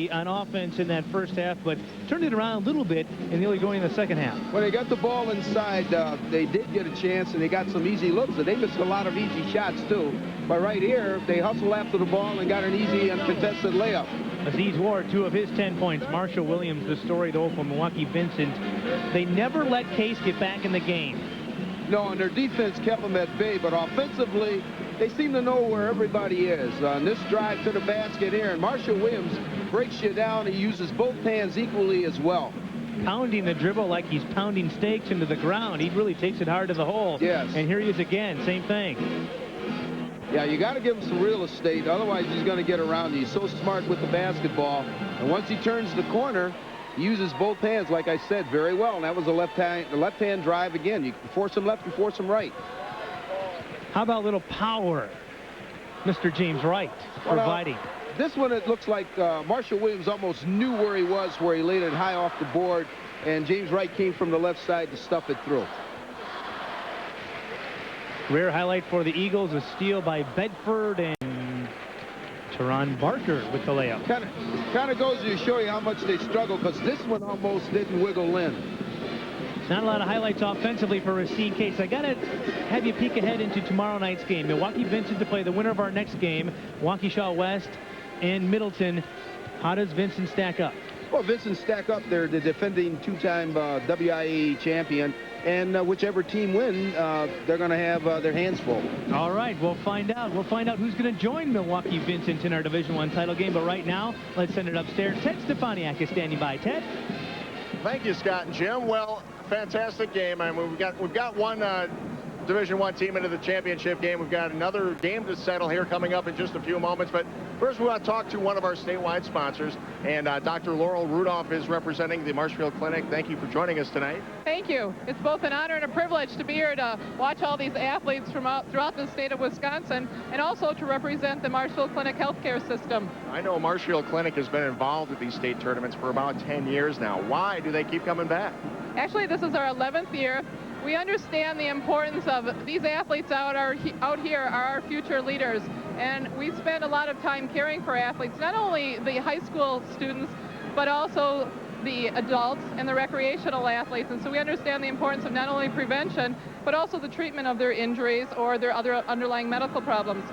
Milwaukee on offense in that first half, but turned it around a little bit in the early going in the second half. When they got the ball inside, they did get a chance, and they got some easy looks. They missed a lot of easy shots, too. But right here, they hustled after the ball and got an easy uncontested layup. Aziz Ward, 2 of his 10 points. Marshall Williams, the story, though, from Milwaukee Vincent. They never let Case get back in the game. No, and their defense kept them at bay, but offensively, they seem to know where everybody is. On this drive to the basket here, and Marshall Williams breaks you down. He uses both hands equally as well. Pounding the dribble like he's pounding steaks into the ground. He really takes it hard to the hole. Yes. And here he is again, same thing. Yeah, you got to give him some real estate, otherwise he's going to get around you. He's so smart with the basketball, and once he turns the corner, he uses both hands, like I said, very well. And that was a left-hand drive again. You force him left, you force him right. How about a little power, Mr. James Wright, providing? This one, it looks like Marshall Williams almost knew where he was, where he laid it high off the board, and James Wright came from the left side to stuff it through. Rare highlight for the Eagles, a steal by Bedford, and Teron Barker with the layup. Kind of goes to show you how much they struggle, because this one almost didn't wiggle in. Not a lot of highlights offensively for Racine Case. I got to have you peek ahead into tomorrow night's game. Milwaukee Vincent to play the winner of our next game, Waukesha West and Middleton. How does Vincent stack up? Well, Vincent stack up. They're the defending two-time WIA champion. And whichever team win, they're going to have their hands full. All right, we'll find out. We'll find out who's going to join Milwaukee Vincent in our Division I title game. But right now, let's send it upstairs. Ted Stefaniak is standing by. Ted? Thank you, Scott and Jim. Well, fantastic game. I mean, we've got one Division I team into the championship game. We've got another game to settle here coming up in just a few moments. But first, we want to talk to one of our statewide sponsors. And Dr. Laurel Rudolph is representing the Marshfield Clinic. Thank you for joining us tonight. Thank you. It's both an honor and a privilege to be here to watch all these athletes from throughout the state of Wisconsin, and also to represent the Marshfield Clinic healthcare system. I know Marshfield Clinic has been involved with these state tournaments for about 10 years now. Why do they keep coming back? Actually, this is our 11th year. We understand the importance of these athletes out here are our future leaders, and we spend a lot of time caring for athletes, not only the high school students, but also the adults and the recreational athletes. And so we understand the importance of not only prevention, but also the treatment of their injuries or their other underlying medical problems.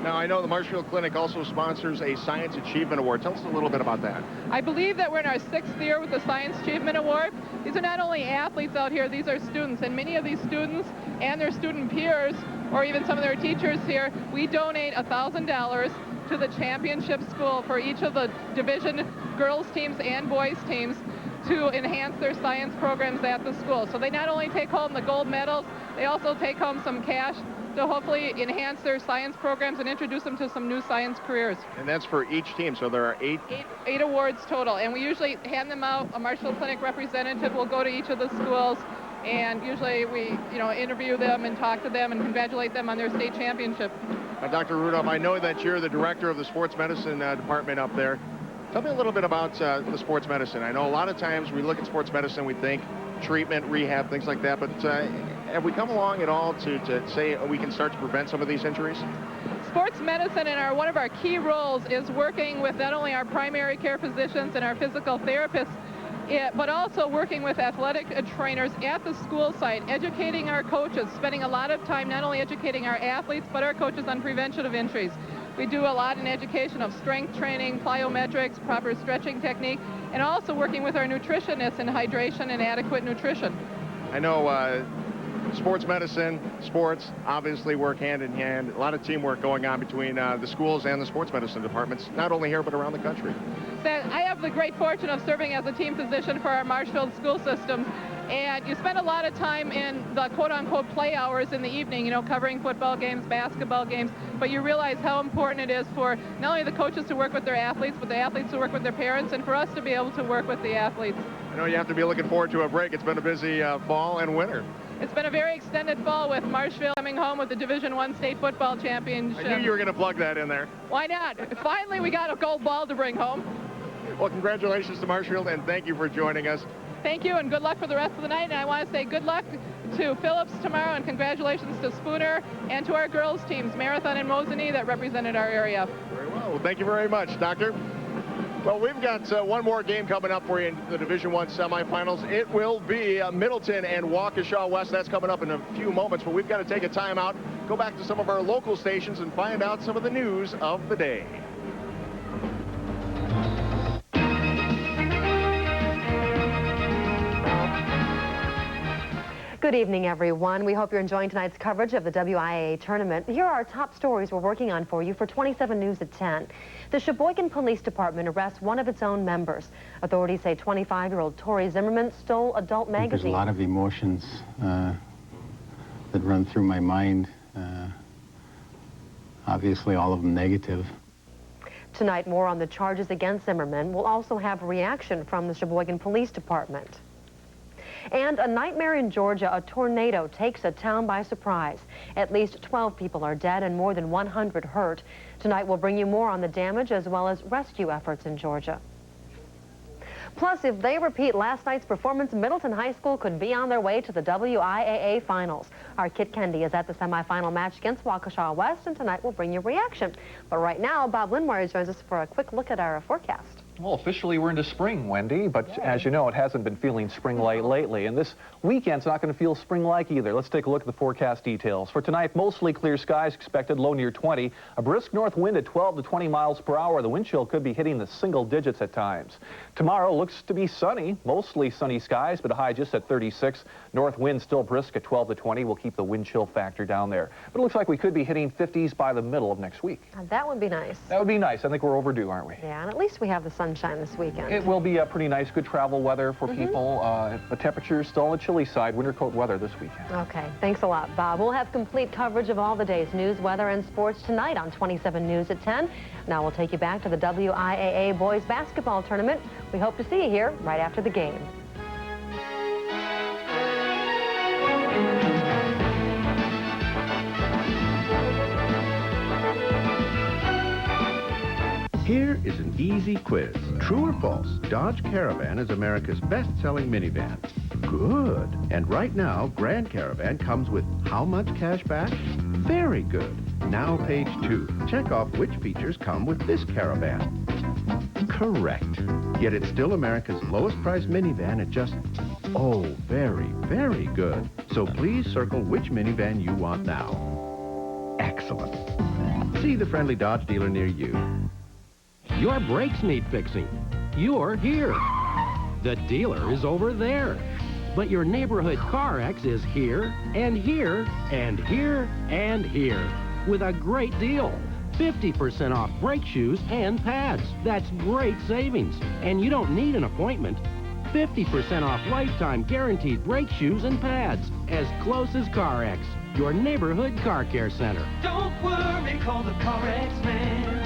Now, I know the Marshfield Clinic also sponsors a Science Achievement Award. Tell us a little bit about that. I believe that we're in our 6th year with the Science Achievement Award. These are not only athletes out here, these are students. And many of these students and their student peers, or even some of their teachers here, we donate $1,000 to the championship school for each of the division girls teams and boys teams to enhance their science programs at the school. So they not only take home the gold medals, they also take home some cash to hopefully enhance their science programs and introduce them to some new science careers. And that's for each team, so there are eight awards total. And we usually hand them out. A Marshfield Clinic representative will go to each of the schools, and usually we, interview them and talk to them and congratulate them on their state championship. Dr. Rudolph, I know that you're the director of the sports medicine department up there. Tell me a little bit about the sports medicine. I know a lot of times we look at sports medicine, we think treatment, rehab, things like that, but have we come along at all to say we can start to prevent some of these injuries? Sports medicine and one of our key roles is working with not only our primary care physicians and our physical therapists, but also working with athletic trainers at the school site, educating our coaches, spending a lot of time not only educating our athletes, but our coaches on prevention of injuries. We do a lot in education of strength training, plyometrics, proper stretching technique, and also working with our nutritionists in hydration and adequate nutrition. I know sports medicine, sports obviously work hand in hand. A lot of teamwork going on between the schools and the sports medicine departments, not only here but around the country. I have the great fortune of serving as a team physician for our Marshfield school system. And you spend a lot of time in the quote-unquote play hours in the evening, covering football games, basketball games, but you realize how important it is for not only the coaches to work with their athletes, but the athletes to work with their parents, and for us to be able to work with the athletes. I know you have to be looking forward to a break. It's been a busy fall and winter. It's been a very extended fall with Marshfield coming home with the Division I state football championship. I knew you were going to plug that in there. Why not? Finally, we got a gold ball to bring home. Well, congratulations to Marshfield, and thank you for joining us. Thank you, and good luck for the rest of the night. And I want to say good luck to Phillips tomorrow, and congratulations to Spooner and to our girls teams, Marathon and Mosinee, that represented our area. Very well. Well, thank you very much, Doctor. Well, we've got one more game coming up for you in the Division I semifinals. It will be Middleton and Waukesha West. That's coming up in a few moments, but we've got to take a timeout, go back to some of our local stations, and find out some of the news of the day. Good evening, everyone. We hope you're enjoying tonight's coverage of the WIAA tournament. Here are our top stories we're working on for you for 27 News at 10. The Sheboygan Police Department arrests one of its own members. Authorities say 25-year-old Tori Zimmerman stole adult magazines. There's a lot of emotions that run through my mind. Obviously, all of them negative. Tonight, more on the charges against Zimmerman. We'll also have a reaction from the Sheboygan Police Department. And a nightmare in Georgia, a tornado takes a town by surprise. At least 12 people are dead and more than 100 hurt. Tonight we'll bring you more on the damage as well as rescue efforts in Georgia. Plus, if they repeat last night's performance, Middleton High School could be on their way to the WIAA finals. Our Kit Kendi is at the semifinal match against Waukesha West, and tonight we'll bring you reaction. But right now, Bob Linwire joins us for a quick look at our forecast. Well, officially we're into spring, Wendy, but as you know, it hasn't been feeling spring-like lately, and this weekend's not going to feel spring-like either. Let's take a look at the forecast details. For tonight, mostly clear skies expected, low near 20. A brisk north wind at 12 to 20 miles per hour. The wind chill could be hitting the single digits at times. Tomorrow looks to be sunny, mostly sunny skies, but a high just at 36. North wind still brisk at 12 to 20. We'll keep the wind chill factor down there. But it looks like we could be hitting 50s by the middle of next week. That would be nice. That would be nice. I think we're overdue, aren't we? Yeah, and at least we have the sunshine this weekend. It will be a pretty nice, good travel weather for people. The temperature's still on the chilly side. Winter coat weather this weekend. Okay, thanks a lot, Bob. We'll have complete coverage of all the day's news, weather, and sports tonight on 27 News at 10. Now we'll take you back to the WIAA boys basketball tournament. We hope to see you here right after the game. Here is an easy quiz. True or false? Dodge Caravan is America's best-selling minivan. Good. And right now, Grand Caravan comes with how much cash back? Very good. Now page 2. Check off which features come with this Caravan. Correct. Yet it's still America's lowest priced minivan at just, oh, very, very good. So please circle which minivan you want now. Excellent. See the friendly Dodge dealer near you. Your brakes need fixing. You're here. The dealer is over there. But your neighborhood CarX is here, and here, and here, and here. With a great deal. 50% off brake shoes and pads. That's great savings. And you don't need an appointment. 50% off lifetime guaranteed brake shoes and pads. As close as CarX, your neighborhood car care center. Don't worry, call the CarX man.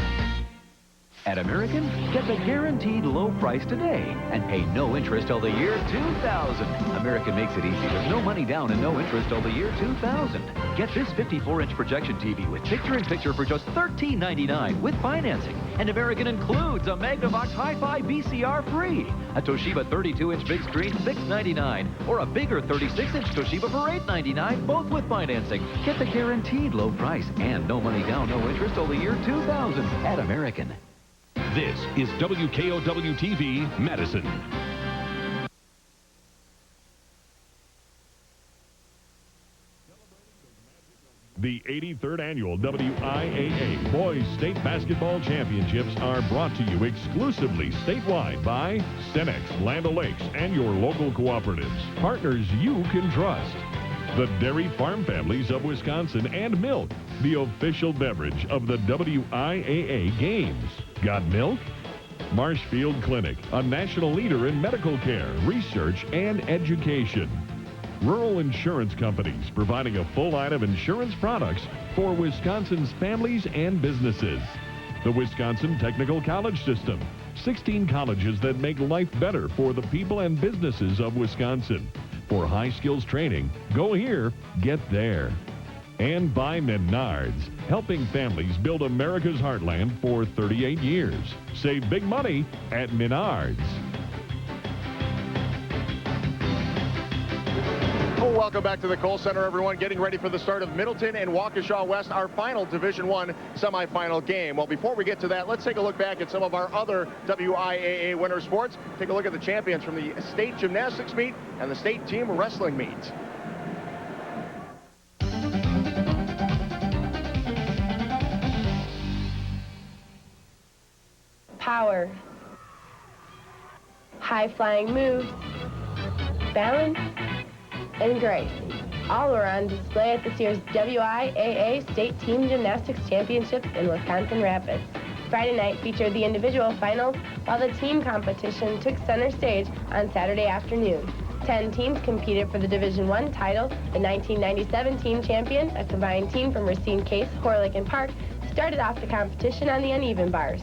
At American, get the guaranteed low price today and pay no interest till the year 2000. American makes it easy with no money down and no interest till the year 2000. Get this 54-inch projection TV with picture-in-picture for just $13.99 with financing. And American includes a Magnavox Hi-Fi VCR free, a Toshiba 32-inch big screen $6.99, or a bigger 36-inch Toshiba for $8.99, both with financing. Get the guaranteed low price and no money down, no interest till the year 2000 at American. This is WKOW-TV, Madison. The 83rd Annual WIAA Boys State Basketball Championships are brought to you exclusively statewide by Cenex, Land O'Lakes, and your local cooperatives. Partners you can trust. The Dairy Farm Families of Wisconsin and milk, the official beverage of the WIAA Games. Got milk? Marshfield Clinic, a national leader in medical care, research, and education. Rural insurance companies providing a full line of insurance products for Wisconsin's families and businesses. The Wisconsin Technical College System, 16 colleges that make life better for the people and businesses of Wisconsin. For high skills training, go here, get there. And by Menards, helping families build America's heartland for 38 years. Save big money at Menards. welcome back to the Kohl Center, everyone. Getting ready for the start of Middleton and Waukesha West, our final Division I semifinal game. Well, before we get to that, let's take a look back at some of our other WIAA winter sports. Take a look at the champions from the state gymnastics meet and the state team wrestling meet. Power, high-flying moves, balance, and grace, all are on display at this year's WIAA State Team Gymnastics Championships in Wisconsin Rapids. Friday night featured the individual finals, while the team competition took center stage on Saturday afternoon. 10 teams competed for the Division I title. The 1997 team champion, a combined team from Racine, Case, Horlick, and Park, started off the competition on the uneven bars.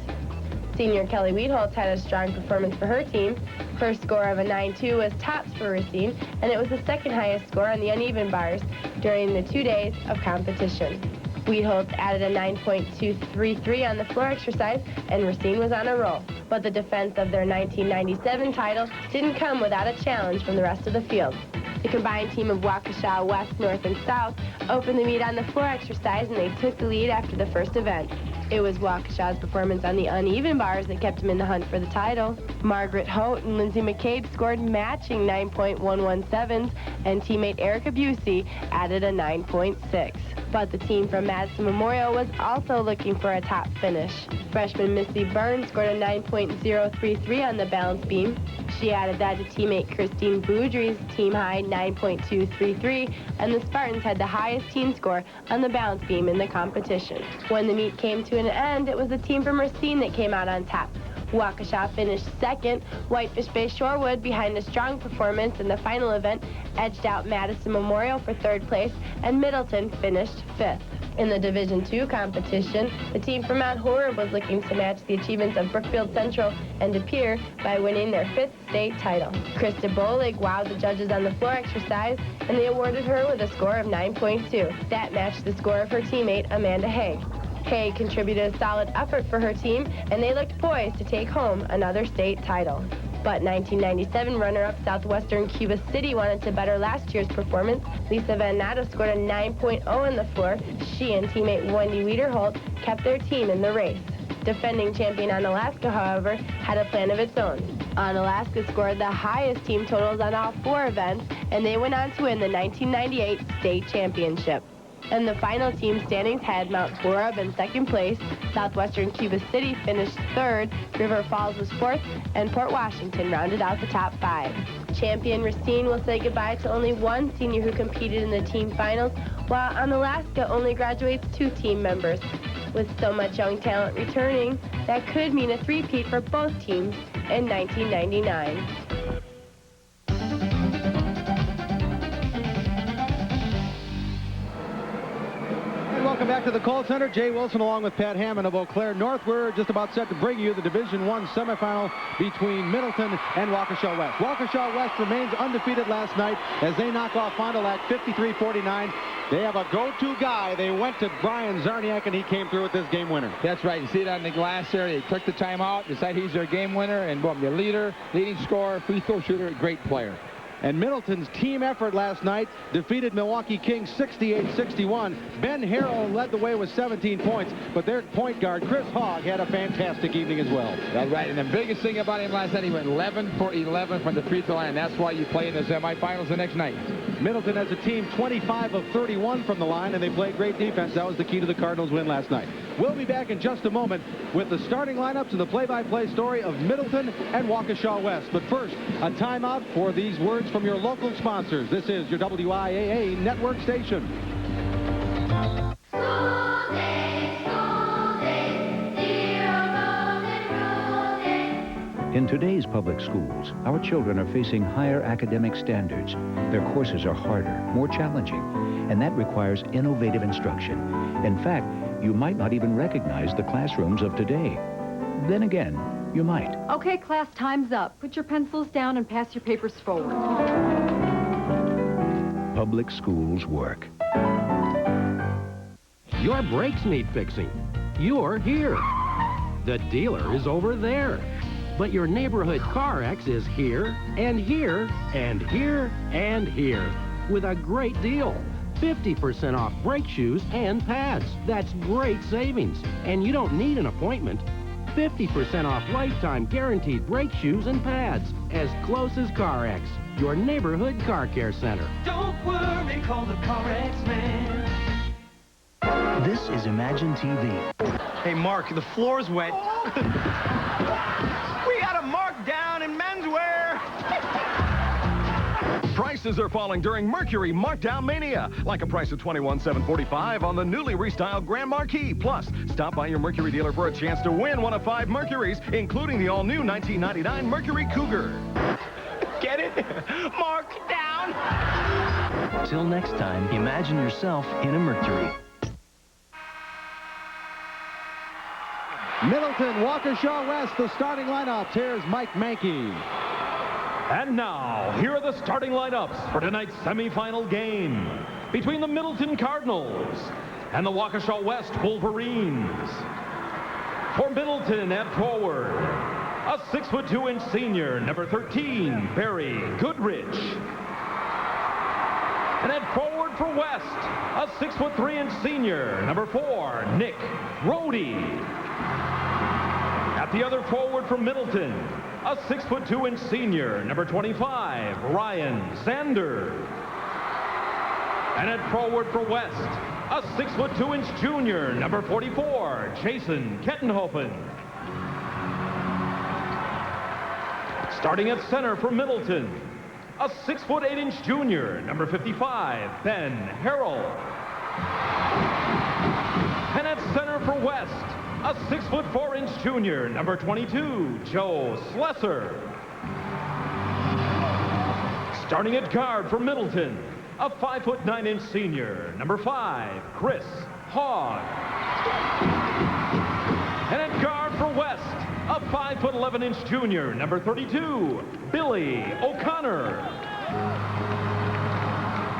Senior Kelly Weedholtz had a strong performance for her team. Her score of a 9.2 was tops for Racine, and it was the second highest score on the uneven bars during the 2 days of competition. Weedholtz added a 9.233 on the floor exercise, and Racine was on a roll. But the defense of their 1997 title didn't come without a challenge from the rest of the field. The combined team of Waukesha West, North, and South opened the meet on the floor exercise, and they took the lead after the first event. It was Waukesha's performance on the uneven bars that kept them in the hunt for the title. Margaret Holt and Lindsay McCabe scored matching 9.117s, and teammate Erica Busey added a 9.6. But the team from Madison Memorial was also looking for a top finish. Freshman Missy Burns scored a 9.033 on the balance beam. She added that to teammate Christine Boudry's team high 9.233, and the Spartans had the highest team score on the balance beam in the competition. When the meet came to an end, it was the team from Racine that came out on top. Waukesha finished second. Whitefish Bay Shorewood, behind a strong performance in the final event, edged out Madison Memorial for third place, and Middleton finished fifth. In the Division II competition, the team from Mount Horeb was looking to match the achievements of Brookfield Central and De Pere by winning their fifth state title. Krista Bolig wowed the judges on the floor exercise, and they awarded her with a score of 9.2. That matched the score of her teammate, Amanda Hay. Hay contributed a solid effort for her team, and they looked poised to take home another state title. But 1997 runner-up Southwestern Cuba City wanted to better last year's performance. Lisa Van Natta scored a 9.0 on the floor. She and teammate Wendy Wiederholt kept their team in the race. Defending champion Onalaska, however, had a plan of its own. Onalaska scored the highest team totals on all 4 events, and they went on to win the 1998 state championship. And the final team standings had Mount Horeb in second place, Southwestern Cuba City finished third, River Falls was fourth, and Port Washington rounded out the top 5. Champion Racine will say goodbye to only one senior who competed in the team finals, while Onalaska only graduates 2 team members. With so much young talent returning, that could mean a three-peat for both teams in 1999. Welcome back to the Kohl Center. Jay Wilson along with Pat Hammond of Eau Claire North. We're just about set to bring you the Division I semifinal between Middleton and Waukesha West. Waukesha West remains undefeated last night as they knock off Fond du Lac 53-49. They have a go-to guy. They went to Brian Zarniak, and he came through with this game winner. That's right. You see it on the glass there. They took the timeout, decided he's their game winner, and boom, the leader, leading scorer, free throw shooter, great player. And Middleton's team effort last night defeated Milwaukee Kings 68-61. Ben Harrell led the way with 17 points, but their point guard, Chris Hogg, had a fantastic evening as well. That's right, and the biggest thing about him last night, he went 11 for 11 from the free throw line, and that's why you play in the semifinals the next night. Middleton has a team 25 of 31 from the line, and they played great defense. That was the key to the Cardinals' win last night. We'll be back in just a moment with the starting lineups and the play-by-play story of Middleton and Waukesha West. But first, a timeout for these words from your local sponsors. This is your WIAA network station. In today's public schools, our children are facing higher academic standards. Their courses are harder, more challenging, and that requires innovative instruction. In fact, you might not even recognize the classrooms of today. Then again, you might. Okay, class, time's up. Put your pencils down and pass your papers forward. Public schools work. Your brakes need fixing. You're here. The dealer is over there. But your neighborhood CarX is here, and here, and here, and here. with a great deal. 50% off brake shoes and pads. That's great savings. And you don't need an appointment. 50% off lifetime guaranteed brake shoes and pads. As close as CarX, your neighborhood car care center. Don't worry, call the CarX man. This is Imagine TV. Hey, Mark, the floor's wet. We got a markdown in menswear. Prices are falling during Mercury Markdown Mania, like a price of $21,745 on the newly restyled Grand Marquis. Plus, stop by your Mercury dealer for a chance to win one of 5 Mercuries, including the all-new 1999 Mercury Cougar. Get it? Markdown. Till next time, imagine yourself in a Mercury. Middleton, Waukesha West, the starting lineups. Here's Mike Mankey. And now, here are the starting lineups for tonight's semifinal game between the Middleton Cardinals and the Waukesha West Wolverines. For Middleton at forward, a 6'2" senior, number 13, Barry Goodrich. And at forward for West, a 6'3" senior, number 4, Nick Rohde. At the other forward for Middleton, a 6'2" senior, number 25, Ryan Zander. And at forward for West, a 6'2" junior, number 44, Jason Kettenhofen. Starting at center for Middleton, a 6'8" junior, number 55, Ben Harrell. And at center for West, a 6'4" junior, number 22, Joe Slesser. Starting at guard for Middleton, a 5'9" senior, number 5, Chris Hogg. And at guard for West, a 5'11" junior, number 32, Billy O'Connor.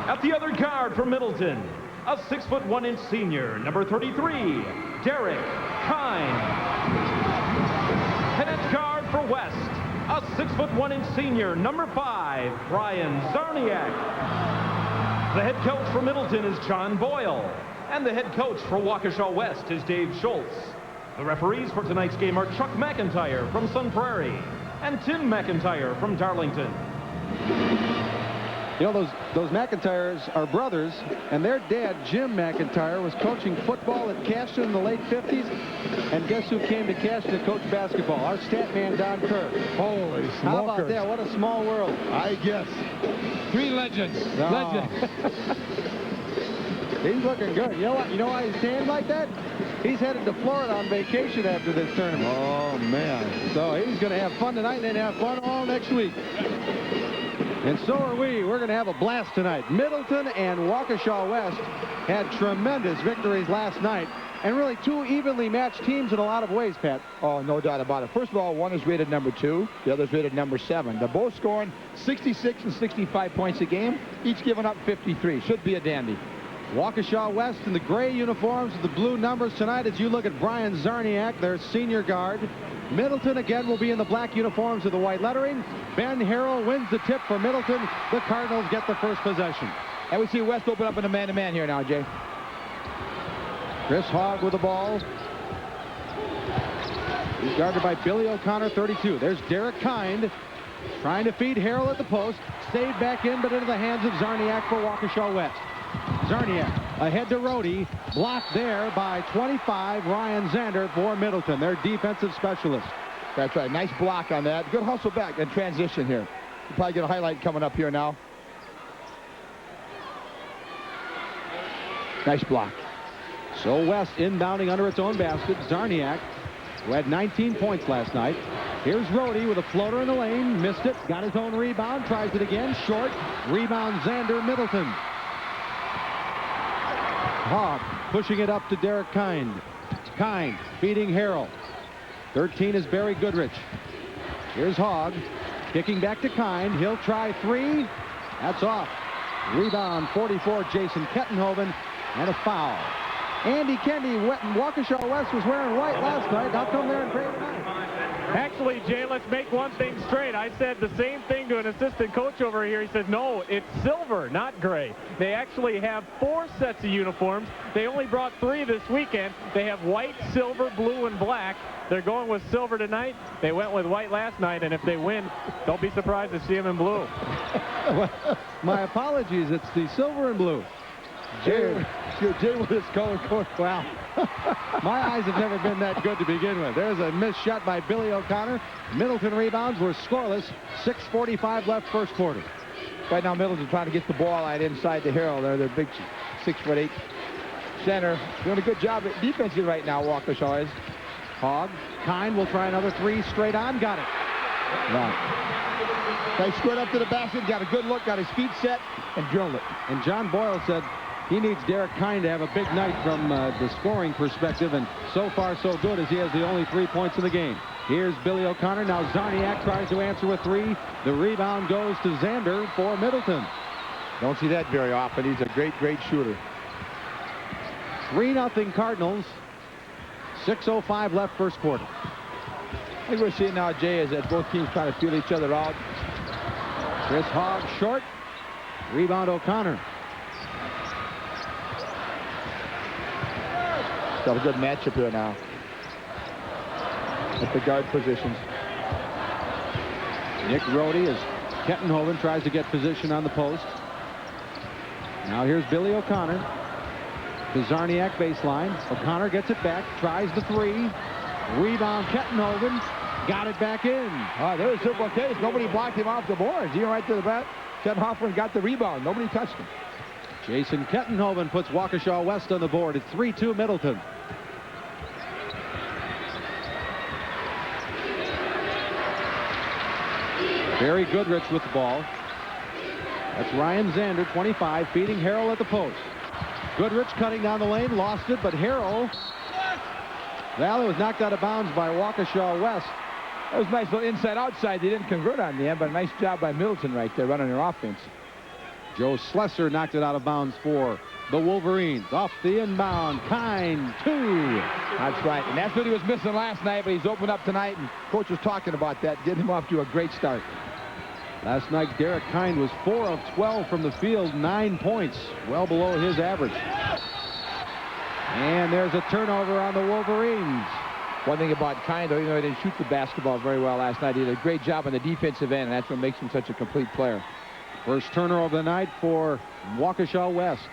At the other guard for Middleton, a 6'1" senior, number 33, Derek Kine. And at guard for West, a 6'1" senior, number 5, Brian Zarniak. The head coach for Middleton is John Boyle, and the head coach for Waukesha West is Dave Schultz. The referees for tonight's game are Chuck McIntyre from Sun Prairie and Tim McIntyre from Darlington. You know, those McIntyres are brothers, and their dad, Jim McIntyre, was coaching football at Cashton in the late 50s. And guess who came to Cashton to coach basketball? Our stat man, Don Kerr. Holy smokers. How about that? What a small world. I guess. 3 legends. Oh. Legends. He's looking good. You know why he's tan like that? He's headed to Florida on vacation after this tournament. Oh, man. So he's going to have fun tonight and then have fun all next week. And so are we. We're going to have a blast tonight. Middleton and Waukesha West had tremendous victories last night. And really 2 evenly matched teams in a lot of ways, Pat. Oh, no doubt about it. First of all, one is rated number 2. The other is rated number 7. They're both scoring 66 and 65 points a game, each giving up 53. Should be a dandy. Waukesha West in the gray uniforms with the blue numbers tonight as you look at Brian Zarniak, their senior guard. Middleton again will be in the black uniforms with the white lettering. Ben Harrell wins the tip for Middleton. The Cardinals get the first possession. And we see West open up in a man-to-man here now, Jay. Chris Hogg with the ball. He's guarded by Billy O'Connor, 32. There's Derek Kind trying to feed Harrell at the post. Saved back in, but into the hands of Zarniak for Waukesha West. Zarniak ahead to Rohde, blocked there by 25, Ryan Zander for Middleton, their defensive specialist. That's right, nice block on that. Good hustle back and transition here. You'll probably get a highlight coming up here now. Nice block. So West inbounding under its own basket. Zarniak, who had 19 points last night. Here's Rohde with a floater in the lane, missed it, got his own rebound, tries it again, short, rebound Zander, Middleton. Hogg pushing it up to Derek Kind. Kind feeding Harrell. 13 is Barry Goodrich. Here's Hogg kicking back to Kind. He'll try 3. That's off. Rebound 44, Jason Kettenhoven, and a foul. Andy Kendi, Waukesha West was wearing white last night. How come they're in gray tonight? Actually, Jay, let's make one thing straight. I said the same thing to an assistant coach over here. He said, no, it's silver, not gray. They actually have 4 sets of uniforms. They only brought 3 this weekend. They have white, silver, blue, and black. They're going with silver tonight. They went with white last night, and if they win, don't be surprised to see them in blue. My apologies. It's the silver and blue. Jay with his color code. Wow. My eyes have never been that good to begin with. There's a missed shot by Billy O'Connor. Middleton rebounds. We're scoreless. 6:45 left first quarter. Right now, Middleton trying to get the ball out inside the Harrell. They're their big 6'8" center. Doing a good job at defensive right now, Waukesha is. Hogg. Kine will try another 3 straight on. Got it. Right. They squared up to the basket, got a good look, got his feet set, and drilled it. And John Boyle said he needs Derek Kine to have a big night from the scoring perspective, and so far so good as he has the only 3 points in the game. Here's Billy O'Connor. Now Zarniak tries to answer with 3. The rebound goes to Zander for Middleton. Don't see that very often. He's a great, great shooter. 3-0 Cardinals. 6:05 left first quarter. I think we're seeing now, Jay, is that both teams trying to feel each other out. Chris Hogg short. Rebound O'Connor. Got a good matchup here now at the guard positions. Nick Rohde as Kettenhoven tries to get position on the post. Now here's Billy O'Connor. The Zarniak baseline. O'Connor gets it back, tries the 3. Rebound Kettenhoven. Got it back in. There's simple case. Nobody blocked him off the boards. He went right to the bat. Kettenhoven got the rebound. Nobody touched him. Jason Kettenhoven puts Waukesha West on the board. It's 3-2 Middleton. Barry Goodrich with the ball. That's Ryan Zander, 25, feeding Harrell at the post. Goodrich cutting down the lane, lost it, but Harrell, well, it was knocked out of bounds by Waukesha West. That was a nice little inside-outside. They didn't convert on the end, but a nice job by Middleton right there running their offense. Joe Slesser knocked it out of bounds for the Wolverines. Off the inbound, Kine, 2. That's right, and that's what he was missing last night, but he's opened up tonight, and coach was talking about that, getting him off to a great start. Last night, Derek Kine was 4 of 12 from the field, 9 points, well below his average. And there's a turnover on the Wolverines. One thing about Kine, though, even though he didn't shoot the basketball very well last night, he did a great job on the defensive end, and that's what makes him such a complete player. First turnover of the night for Waukesha West.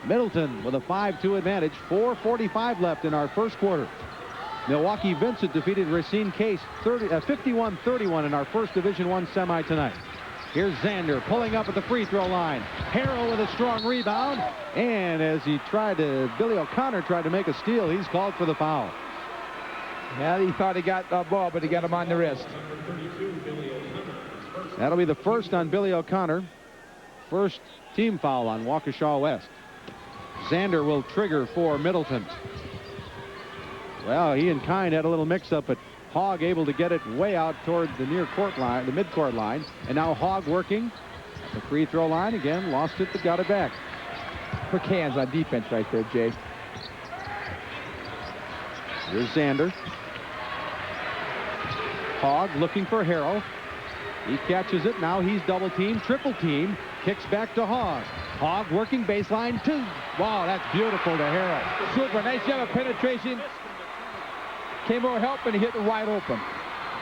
Middleton with a 5-2 advantage. 4:45 left in our first quarter. Milwaukee Vincent defeated Racine Case 51-31 in our first Division I semi tonight. Here's Zander pulling up at the free throw line. Harrell with a strong rebound. And as Billy O'Connor tried to make a steal, he's called for the foul. Yeah, he thought he got the ball, but he got him on the wrist. That'll be the first on Billy O'Connor. First team foul on Waukesha West. Zander will trigger for Middleton. Well, he and Kine had a little mix-up, but Hogg able to get it way out toward the near court line, the mid-court line. And now Hogg working at the free throw line again. Lost it, but got it back. Quick hands on defense right there, Jay. Here's Zander. Hogg looking for Harrell. He catches it. Now he's double teamed, triple teamed. Kicks back to Hogg. Hogg working baseline 2. Wow, that's beautiful to Harrell. Super. Nice job of penetration. Came over help, and he hit it wide open.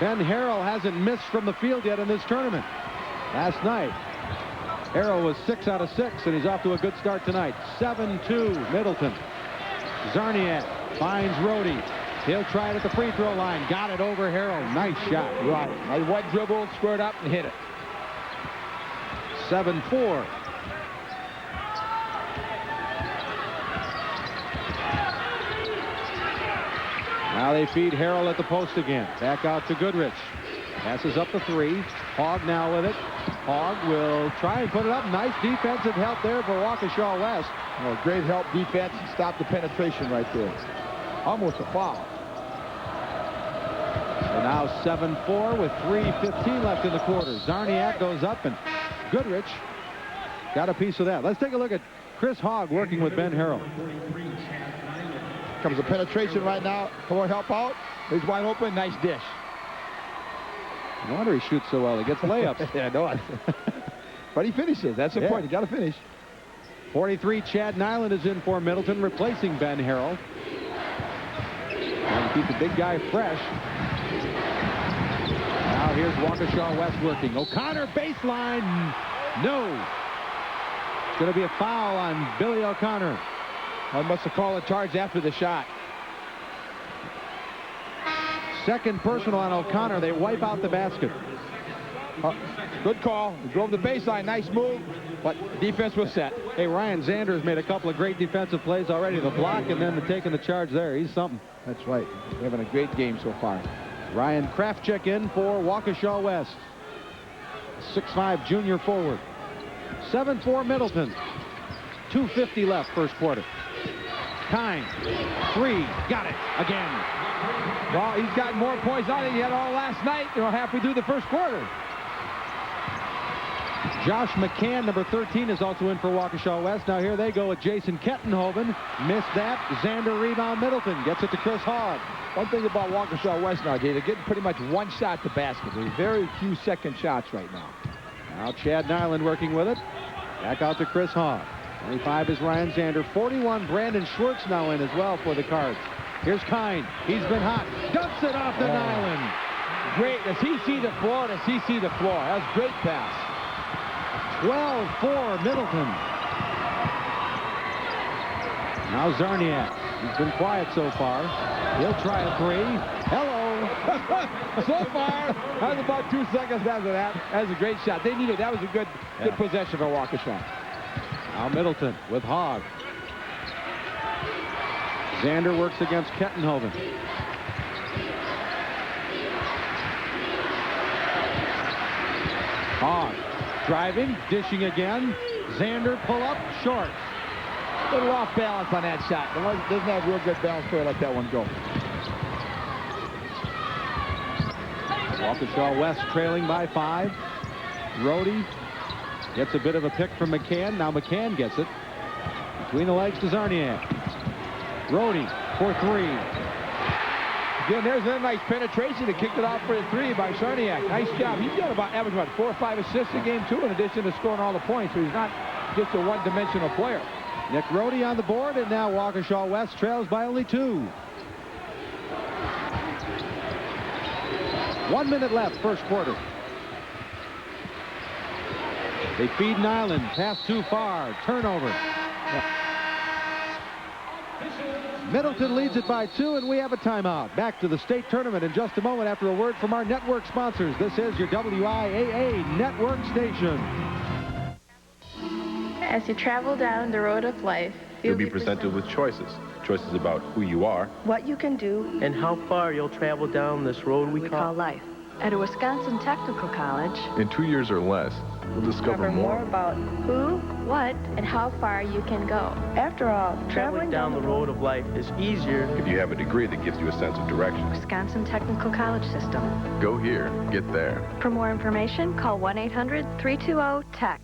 Ben Harrell hasn't missed from the field yet in this tournament. Last night, Harrell was 6 out of 6, and he's off to a good start tonight. 7-2 Middleton. Zarniak finds Rohde. He'll try it at the free throw line. Got it over Harrell. Nice shot. Right. Nice one dribble, squared up, and hit it. 7-4. Now they feed Harrell at the post again. Back out to Goodrich. Passes up the 3. Hogg now with it. Hogg will try and put it up. Nice defensive help there for Waukesha West. Oh, great help defense. Stop the penetration right there. Almost a foul. So now 7-4 with 3:15 left in the quarter. Zarniak goes up, and Goodrich got a piece of that. Let's take a look at Chris Hogg working with Ben Harrell. Comes a penetration right now. Come on, help out. He's wide open. Nice dish. No wonder he shoots so well. He gets layups. Yeah, I know it. But he finishes. That's the point. You got to finish. 43, Chad Nyland is in for Middleton, replacing Ben Harrell. Trying to keep the big guy fresh. Now here's Waukesha West working. O'Connor baseline. No. It's going to be a foul on Billy O'Connor. I must have called a charge after the shot. Second personal on O'Connor. They wipe out the basket. Good call. He drove the baseline. Nice move. But defense was set. Hey, Ryan Xander's made a couple of great defensive plays already. The block and then the taking the charge there. He's something. That's right. He's having a great game so far. Ryan Krafchick in for Waukesha West. 6'5" junior forward. 7-4 Middleton. 2:50 left first quarter. Kine. 3. Got it again. Well, he's got more points on it than he had all last night. Halfway through the first quarter. Josh McCann, number 13, is also in for Waukesha West. Now here they go with Jason Kettenhoven. Missed that. Xander rebound Middleton. Gets it to Chris Hogg. One thing about Waukesha West now, Jay, they're getting pretty much one shot to basket. There's very few second shots right now. Now Chad Nyland working with it. Back out to Chris Hogg. 25 is Ryan Xander. 41, Brandon Schwartz now in as well for the Cards. Here's Kine. He's been hot. Dumps it off to Nyland. Great. Does he see the floor? Does he see the floor? That was a great pass. 12-4 Middleton. Now Zarniak. He's been quiet so far. He'll try a 3. Hello. So far, that was about 2 seconds after that. That was a great shot. They needed. That was a good possession for Waukesha. Now Middleton with Hogg. Xander works against Kettenhoven. Hogg driving, dishing again. Xander pull up, short. A little off balance on that shot. Doesn't have real good balance for it. Let that one go. Waukesha West trailing by 5. Rhodey gets a bit of a pick from McCann. Now McCann gets it. Between the legs to Zarniak. Rhodey for 3. Again, there's a nice penetration to kick it off for a 3 by Zarniak. Nice job. He's got about average 4 or 5 assists a game too, in addition to scoring all the points. So he's not just a one-dimensional player. Nick Rhodey on the board, and now Waukesha West trails by only 2. 1 minute left, first quarter. They feed Nyland. Pass too far. Turnover. Middleton leads it by 2, and we have a timeout. Back to the state tournament in just a moment after a word from our network sponsors. This is your WIAA network station. As you travel down the road of life, you'll be presented with choices. Choices about who you are, what you can do, and how far you'll travel down this road we call life. At a Wisconsin Technical College, in 2 years or less, you'll discover more about who, what, and how far you can go. After all, traveling down the road of life is easier if you have a degree that gives you a sense of direction. Wisconsin Technical College System. Go here, get there. For more information, call 1-800-320-TECH.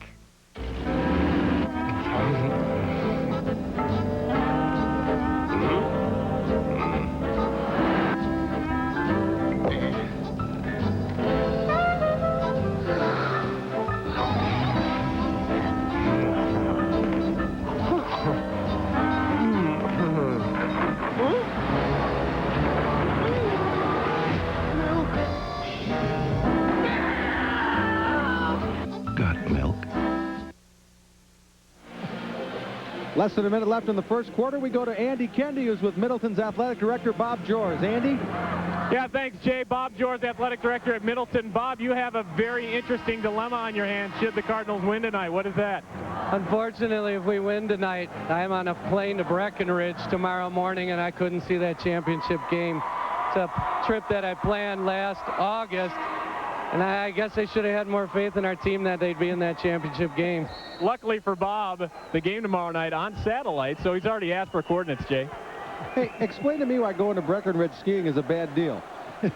Less than a minute left in the first quarter. We go to Andy Kendi, who's with Middleton's athletic director, Bob Jors. Andy? Yeah, thanks, Jay. Bob Jors, athletic director at Middleton. Bob, you have a very interesting dilemma on your hands should the Cardinals win tonight. What is that? Unfortunately, if we win tonight, I'm on a plane to Breckenridge tomorrow morning, and I couldn't see that championship game. It's a trip that I planned last August, and I guess I should have had more faith in our team that they'd be in that championship game. Luckily for Bob, the game tomorrow night on satellite, so he's already asked for coordinates, Jay. Hey, explain to me why going to Breckenridge skiing is a bad deal. I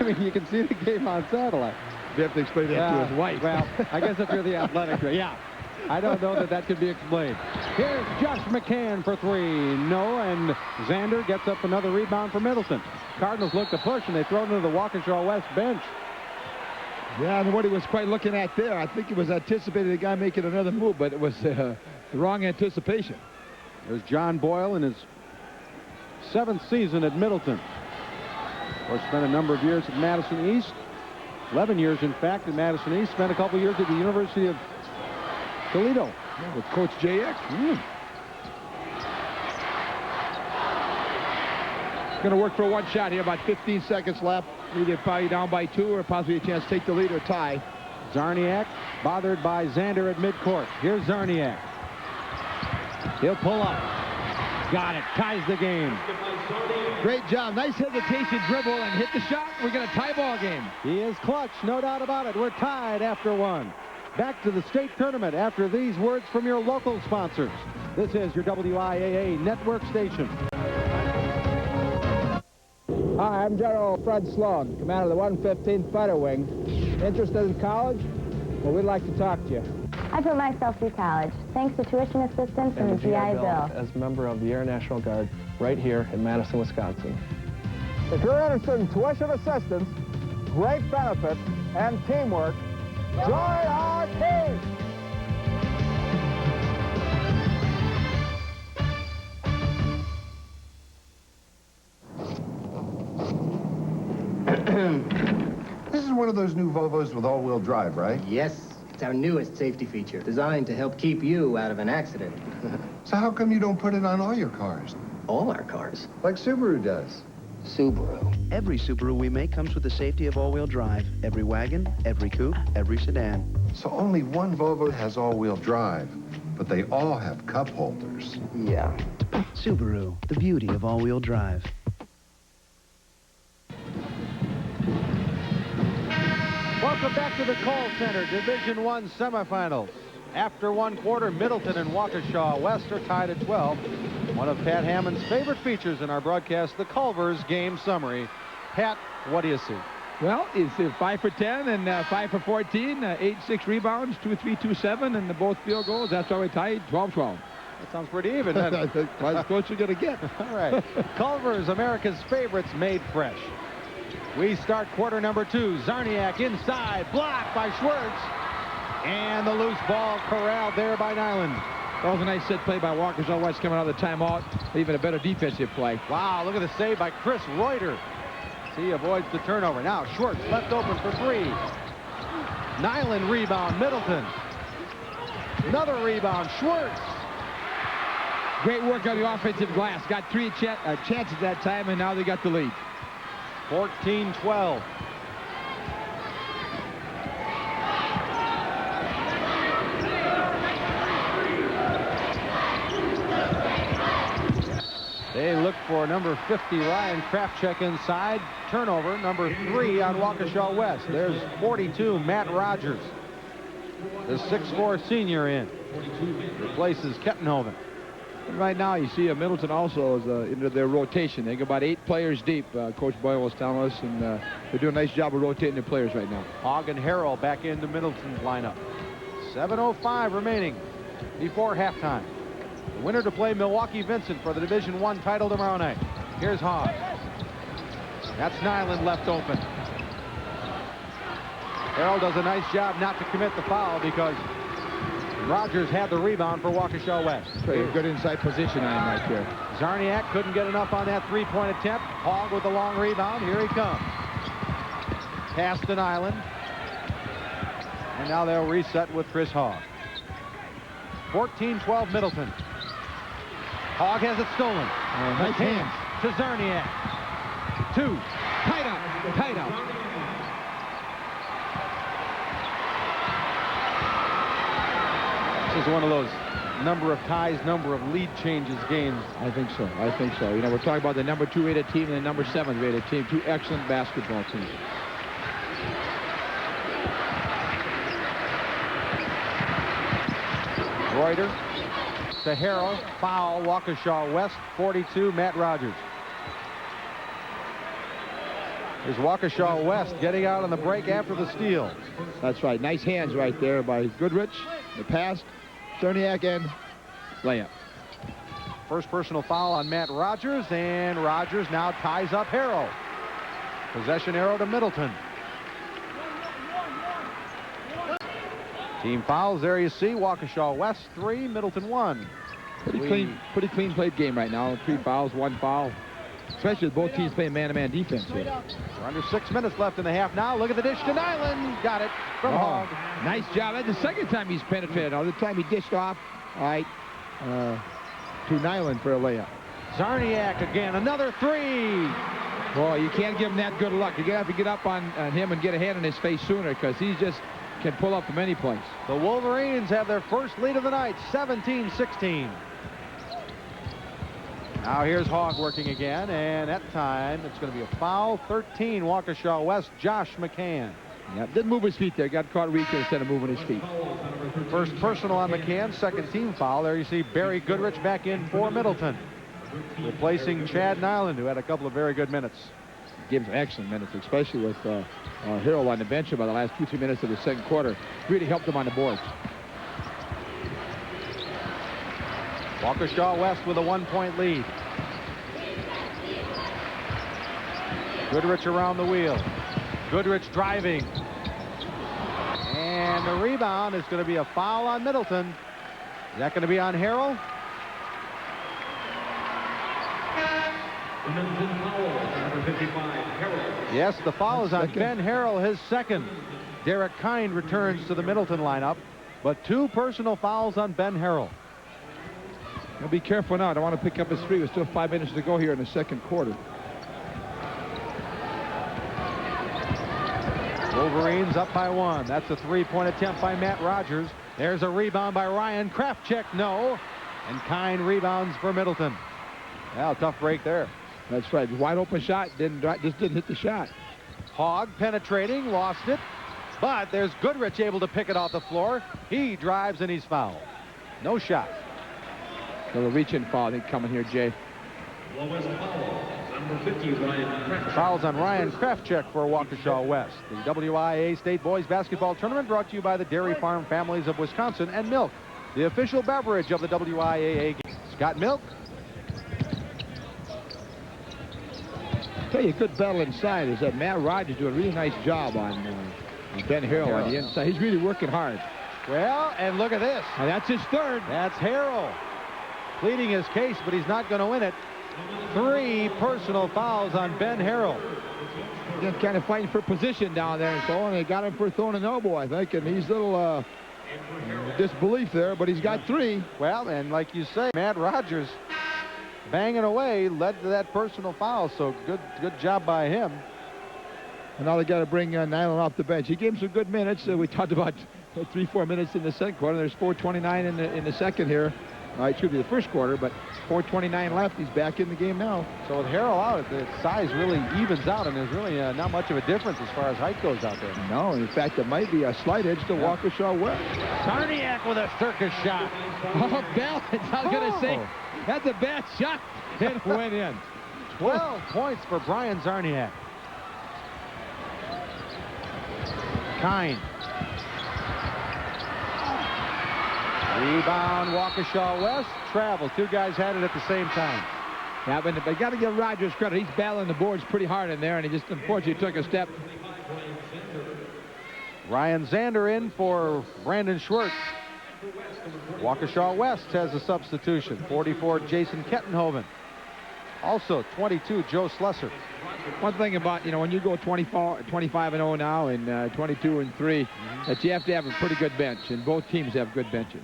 mean, you can see the game on satellite. You have to explain that to his wife. Well, I guess if you're the athletic director, yeah. I don't know that could be explained. Here's Josh McCann for 3. No, and Xander gets up another rebound for Middleton. Cardinals look to push, and they throw it into the Waukesha West bench. Yeah, and what he was quite looking at there, I think he was anticipating the guy making another move, but it was the wrong anticipation. There's John Boyle in his 7th season at Middleton. Of course, spent a number of years at Madison East. 11 years, in fact, at Madison East. Spent a couple years at the University of Toledo. Yeah, with Coach JX. Going to work for one shot here. About 15 seconds left. Either probably down by 2 or possibly a chance to take the lead or tie. Zarniak bothered by Zander at midcourt. Here's Zarniak. He'll pull up. Got it. Ties the game. Great job. Nice hesitation dribble and hit the shot. We're going to tie ball game. He is clutch, no doubt about it. We're tied after 1. Back to the state tournament after these words from your local sponsors. This is your WIAA network station. Hi, I'm General Fred Sloan, commander of the 115th Fighter Wing. Interested in college? Well, we'd like to talk to you. I put myself through college, thanks to tuition assistance and the GI Bill. As a member of the Air National Guard right here in Madison, Wisconsin. If you're interested in tuition assistance, great benefits, and teamwork, join our team! This is one of those new Volvos with all-wheel drive, right? Yes. It's our newest safety feature, designed to help keep you out of an accident. So how come you don't put it on all your cars? All our cars. Like Subaru does. Subaru. Every Subaru we make comes with the safety of all-wheel drive. Every wagon, every coupe, every sedan. So only one Volvo has all-wheel drive, but they all have cup holders. Yeah. Subaru, the beauty of all-wheel drive. Welcome back to the call center, Division I semifinals. After 1 quarter, Middleton and Waukesha West are tied at 12. One of Pat Hammond's favorite features in our broadcast, the Culver's game summary. Pat, what do you see? Well, it's 5 for 10 and 5 for 14, 8-6 rebounds, 2-3, 2-7, and both field goals. That's why we tied 12-12. That sounds pretty even, doesn't it? That's as close as you're going to get. All right. Culver's, America's favorites made fresh. We start quarter number 2. Zarniak inside, blocked by Schwartz. And the loose ball corralled there by Nyland. That was a nice set play by Waukesha West coming out of the timeout. Even a better defensive play. Wow, look at the save by Chris Reuter. He avoids the turnover. Now Schwartz left open for 3. Nyland rebound, Middleton. Another rebound, Schwartz. Great work on the offensive glass. Got 3 chances that time, and now they got the lead. 14-12. They look for number 50, Ryan Krafchek inside. Turnover, number 3 on Waukesha West. There's 42, Matt Rogers. The 6'4 senior in. Replaces Kettenhoven. And right now, you see Middleton also is into their rotation. They go about 8 players deep, Coach Boyle was telling us, and they're doing a nice job of rotating their players right now. Hogg and Harrell back into Middleton's lineup. 7:05 remaining before halftime. The winner to play Milwaukee Vincent for the Division I title tomorrow night. Here's Hogg. That's Nyland left open. Harrell does a nice job not to commit the foul because Rogers had the rebound for Waukesha West. Good inside position on him right there. Zarniak couldn't get enough on that 3-point attempt. Hogg with the long rebound. Here he comes. Pass to Nyland. And now they'll reset with Chris Hogg. 14-12 Middleton. Hogg has it stolen. Nice hands. To Zarniak. 2. Tight up. Tight up. This is one of those number of ties, number of lead changes games. I think so. I think so. You know, we're talking about the number 2 rated team and the number 7 rated team. 2 excellent basketball teams. Reuter to Harrell. Foul, Waukesha West. 42, Matt Rogers. Here's Waukesha West getting out on the break after the steal. That's right. Nice hands right there by Goodrich. The pass, Zarniak, and layup. First personal foul on Matt Rogers, and Rogers now ties up Harrell. Possession arrow to Middleton. Team fouls. There you see. Waukesha West 3, Middleton 1. Pretty clean played game right now. 3 fouls, 1 foul. Especially with both teams playing man-to-man defense here. We're under 6 minutes left in the half now. Look at the dish to Nyland. Got it from Hogg. Nice job. That's the second time he's penetrated. All the time he dished off. All right. To Nyland for a layup. Zarniak again. Another 3. Boy, you can't give him that good luck. You have to get up on him and get a hand in his face sooner because he just can pull up from any place. The Wolverines have their first lead of the night, 17-16. Now here's Hogg working again, and that time it's going to be a foul. 13, Waukesha West, Josh McCann. Yeah, didn't move his feet there. Got caught reaching instead of moving his feet. First personal on McCann, second team foul. There you see Barry Goodrich back in for Middleton, replacing Chad Nyland, who had a couple of very good minutes. Gives excellent minutes, especially with Harrell on the bench about the last 2-3 minutes of the second quarter. Really helped him on the boards. Waukesha West with a 1-point lead. Goodrich around the wheel. Goodrich driving. And the rebound is going to be a foul on Middleton. Is that going to be on Harrell? Number 55, Harrell. Yes, the foul is on Ben Harrell, his second. Derek Kind returns to the Middleton lineup, but 2 personal fouls on Ben Harrell. Now be careful now. I don't want to pick up his three. There's still 5 minutes to go here in the second quarter. Wolverines up by 1. That's a 3-point attempt by Matt Rogers. There's a rebound by Ryan Krafchick. No. And Kind rebounds for Middleton. Well, tough break there. That's right. Wide open shot. Just didn't hit the shot. Hogg penetrating. Lost it. But there's Goodrich able to pick it off the floor. He drives and he's fouled. No shot. Little reach-in foul, I think, coming here, Jay. Lowest foul, number 50, Ryan Krafchick. Fouls on Ryan Krafchick for Waukesha West. The WIAA State Boys Basketball Tournament brought to you by the Dairy Farm Families of Wisconsin and Milk, the official beverage of the WIAA game. Scott Milk. Tell you, a good battle inside is that Matt Rogers doing a really nice job on Ben Harrell on the inside. He's really working hard. Well, and look at this. Now, that's his third. That's Harrell pleading his case, but he's not going to win it. 3 personal fouls on Ben Harrell. Just kind of fighting for position down there and so on. They got him for throwing an elbow, I think, and he's a little disbelief there, but he's got 3. Well, and like you say, Matt Rogers banging away led to that personal foul, so good job by him. And now they got to bring Nyland off the bench. He gave him some good minutes. We talked about 3-4 minutes in the second quarter. There's 4:29 in the second here. It should be the first quarter, but 4:29 left. He's back in the game now. So with Harrell out, the size really evens out, and there's really not much of a difference as far as height goes out there. No, in fact, it might be a slight edge to Waukesha West. Zarniak with a circus shot. Oh, balance. I was going to say, that's a bad shot. It went in. 12 points for Brian Zarniak. Kind. Rebound, Waukesha West. Travel. 2 guys had it at the same time. Yeah, but they got to give Rogers credit. He's battling the boards pretty hard in there, and he just unfortunately took a step. Ryan Zander in for Brandon Schwartz. Waukesha West has a substitution. 44, Jason Kettenhoven. Also, 22, Joe Slesser. One thing about, when you go 25-0 now and 22-3, that you have to have a pretty good bench, and both teams have good benches.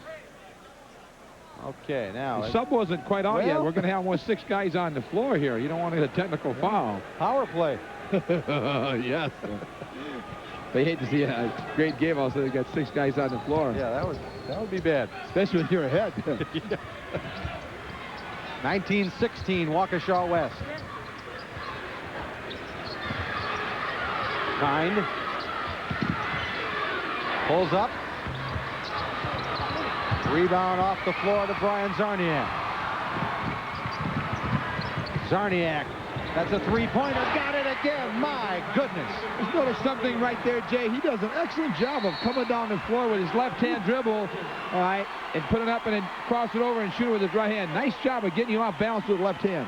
Okay, now... The sub wasn't quite out yet. We're going to have almost 6 guys on the floor here. You don't want to get a technical foul. Power play. Yes. They hate to see a great game also. They got 6 guys on the floor. Yeah, that would be bad. Especially when you're ahead. 19-16, Waukesha West. Kind. Pulls up. Rebound off the floor to Brian Zarniak. Zarniak. That's a 3-pointer. Got it again. My goodness. Just notice something right there, Jay. He does an excellent job of coming down the floor with his left-hand dribble, all right, and put it up and then cross it over and shoot it with his right hand. Nice job of getting you off balance with the left hand.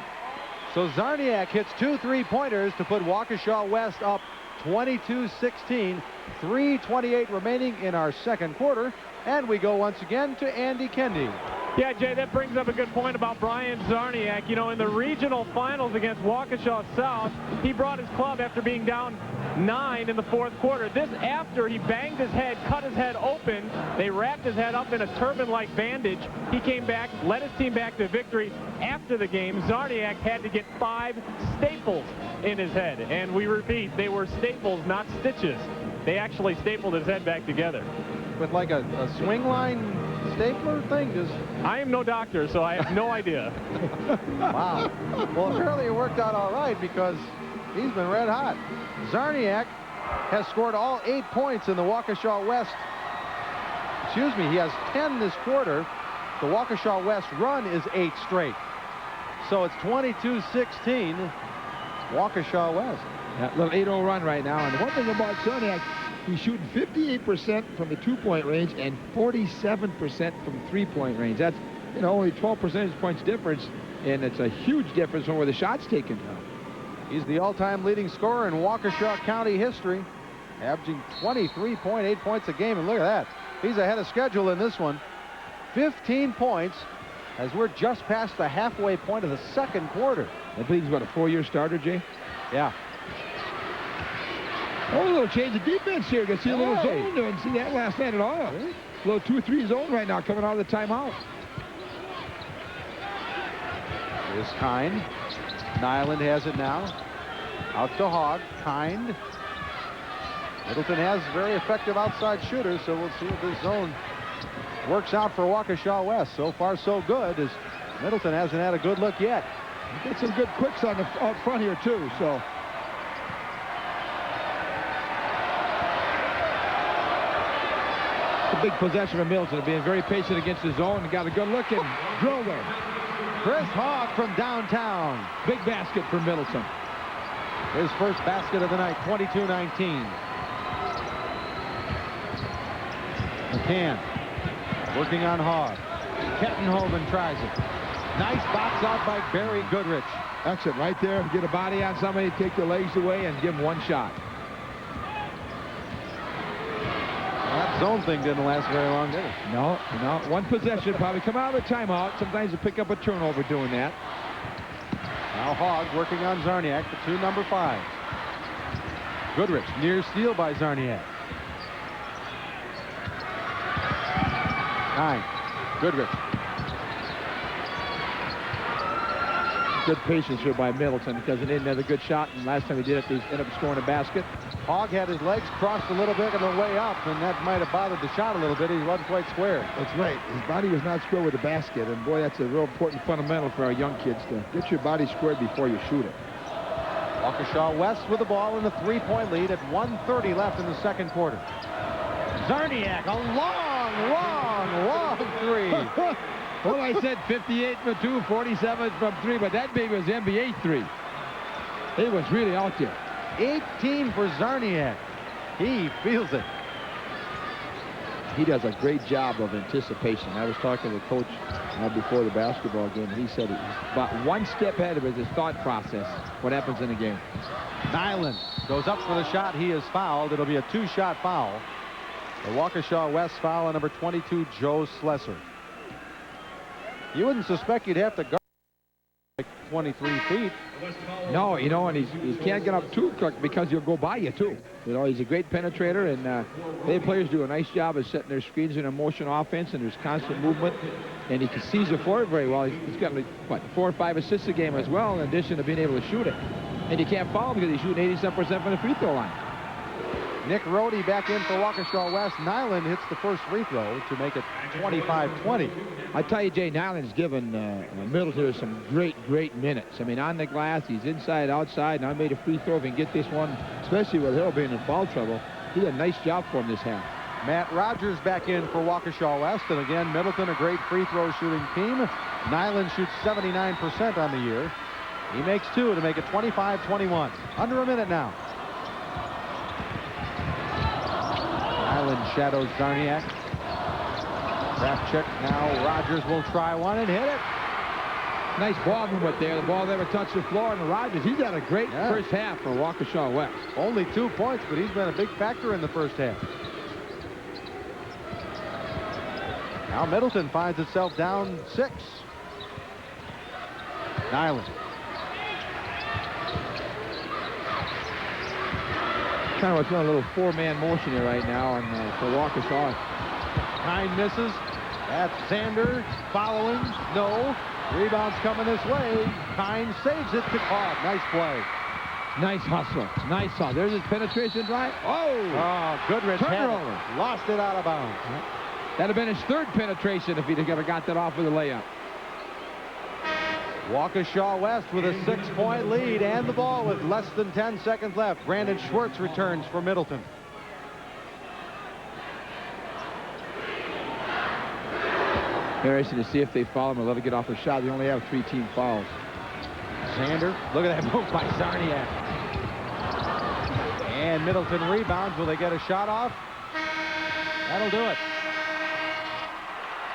So Zarniak hits 2 3-pointers to put Waukesha West up 22-16. 3:28 remaining in our second quarter. And we go once again to Andy Kendi. Yeah, Jay, that brings up a good point about Brian Zarniak. You know, in the regional finals against Waukesha South, he brought his club after being down 9 in the fourth quarter. This after he banged his head, cut his head open. They wrapped his head up in a turban-like bandage. He came back, led his team back to victory. After the game, Zarniak had to get 5 staples in his head. And we repeat, they were staples, not stitches. They actually stapled his head back together. With like a swing line stapler thing? I am no doctor, so I have no idea. Wow. Well, apparently it worked out all right because he's been red hot. Zarniak has scored all 8 points in the Waukesha West. Excuse me, he has 10 this quarter. The Waukesha West run is 8 straight. So it's 22-16, Waukesha West. That little 8-0 run right now. And one thing about Zarniak, he's shooting 58% from the 2-point range and 47% from 3-point range. That's, you know, only 12 percentage points difference, and it's a huge difference from where the shot's taken from. He's the all-time leading scorer in Waukesha County history, averaging 23.8 points a game. And look at that. He's ahead of schedule in this one. 15 points as we're just past the halfway point of the second quarter. I believe he's, what, a 4-year starter, Jay? Yeah. Oh, a little change of defense here. You can see a little zone there. Didn't see that last night at all. Really? A little 2-3 zone right now coming out of the timeout. Here's Kind. Nyland has it now. Out to Hogg. Kind. Middleton has very effective outside shooters, so we'll see if this zone works out for Waukesha West. So far, so good, as Middleton hasn't had a good look yet. Got some good quicks on the out front here, too, so. It's a big possession for Middleton, being very patient against the zone and got a good look and drilled there. Chris Hogg from downtown. Big basket for Middleton. His first basket of the night, 22-19. McCann working on Hogg. Kettenhoven tries it. Nice box out by Barry Goodrich. Excellent, right there. Get a body on somebody, take their legs away, and give them one shot. That zone thing didn't last very long, did it? No. One possession, probably come out of the timeout. Sometimes you pick up a turnover doing that. Now Hogg working on Zarniak, the 2 number 5. Goodrich, near steal by Zarniak. Kind. Goodrich. Good patience here by Middleton because he didn't have a good shot, and last time he did it, he ended up scoring a basket. Hogg had his legs crossed a little bit on the way up, and that might have bothered the shot a little bit. He wasn't quite square. That's right. His body was not square with the basket, and boy, that's a real important fundamental for our young kids to get your body squared before you shoot it. Waukesha West with the ball in a 3-point lead at 1:30 left in the second quarter. Zarniak, a long three. Well, I said 58 from 2, 47 from 3, but that baby was NBA 3. It was really out there. 18 for Zarniak. He feels it. He does a great job of anticipation. I was talking to the coach before the basketball game, and he said he's about one step ahead of his thought process, what happens in the game. Nyland goes up for the shot. He is fouled. It'll be a 2-shot foul. The Waukesha West foul on number 22, Joe Slesser. You wouldn't suspect you'd have to guard like 23 feet. No, you know, and he can't get up too quick because he'll go by you, too. You know, he's a great penetrator, and they players do a nice job of setting their screens in a motion offense, and there's constant movement, and he sees the floor very well. He's got, like, what, 4 or 5 assists a game as well, in addition to being able to shoot it. And you can't foul him because he's shooting 87% from the free throw line. Nick Rohde back in for Waukesha West. Nyland hits the first free throw to make it 25-20. I tell you, Jay, Nyland's given Middleton some great minutes. I mean, on the glass, he's inside, outside, and I made a free throw if he can get this one, especially with Hill being in foul trouble. He did a nice job for him this half. Matt Rogers back in for Waukesha West, and again, Middleton, a great free throw shooting team. Nyland shoots 79% on the year. He makes 2 to make it 25-21. Under a minute now. Nyland shadows Zarniak. Krafchick now. Rogers will try one and hit it. Nice ball movement there. The ball never touched the floor, and Rogers, he's had a great first half for Waukesha West. Only 2 points, but he's been a big factor in the first half. Now Middleton finds itself down 6. Nyland. Kind of a little 4-man motion here right now, and for Waukesha. Hine misses. That's Sander following. No. Rebound's coming this way. Hine saves it to Cobb. Nice play. Nice hustle. Nice hustle. There's his penetration drive. Oh, Goodrich turned had her it. over. Lost it out of bounds. That'd have been his 3rd penetration if he'd ever got that off with a layup. Waukesha West with a 6-point lead and the ball with less than 10 seconds left. Brandon Schwartz returns for Middleton. Interesting to see if they foul him or let him get off a shot. They only have 3 team fouls. Sander, look at that move by Zarniak. And Middleton rebounds. Will they get a shot off? That'll do it.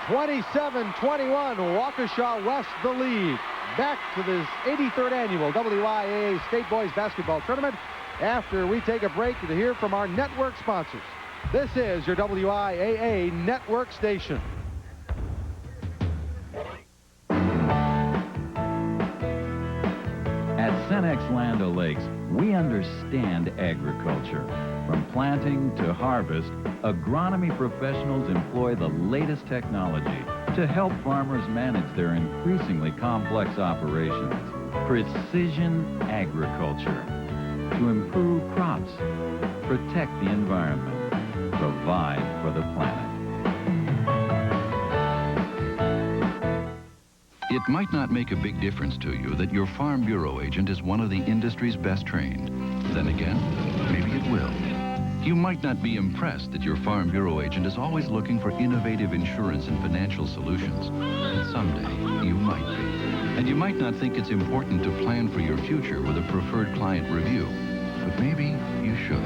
27-21, Waukesha West the lead. Back to this 83rd annual WIAA State Boys Basketball Tournament after we take a break to hear from our network sponsors. This is your WIAA network station. At Cenex Land O'Lakes, we understand agriculture. From planting to harvest, agronomy professionals employ the latest technology to help farmers manage their increasingly complex operations. Precision agriculture to improve crops, protect the environment, provide for the planet. It might not make a big difference to you that your Farm Bureau agent is one of the industry's best trained. Then again, maybe it will. You might not be impressed that your Farm Bureau agent is always looking for innovative insurance and financial solutions. But someday, you might be. And you might not think it's important to plan for your future with a preferred client review. But maybe you should.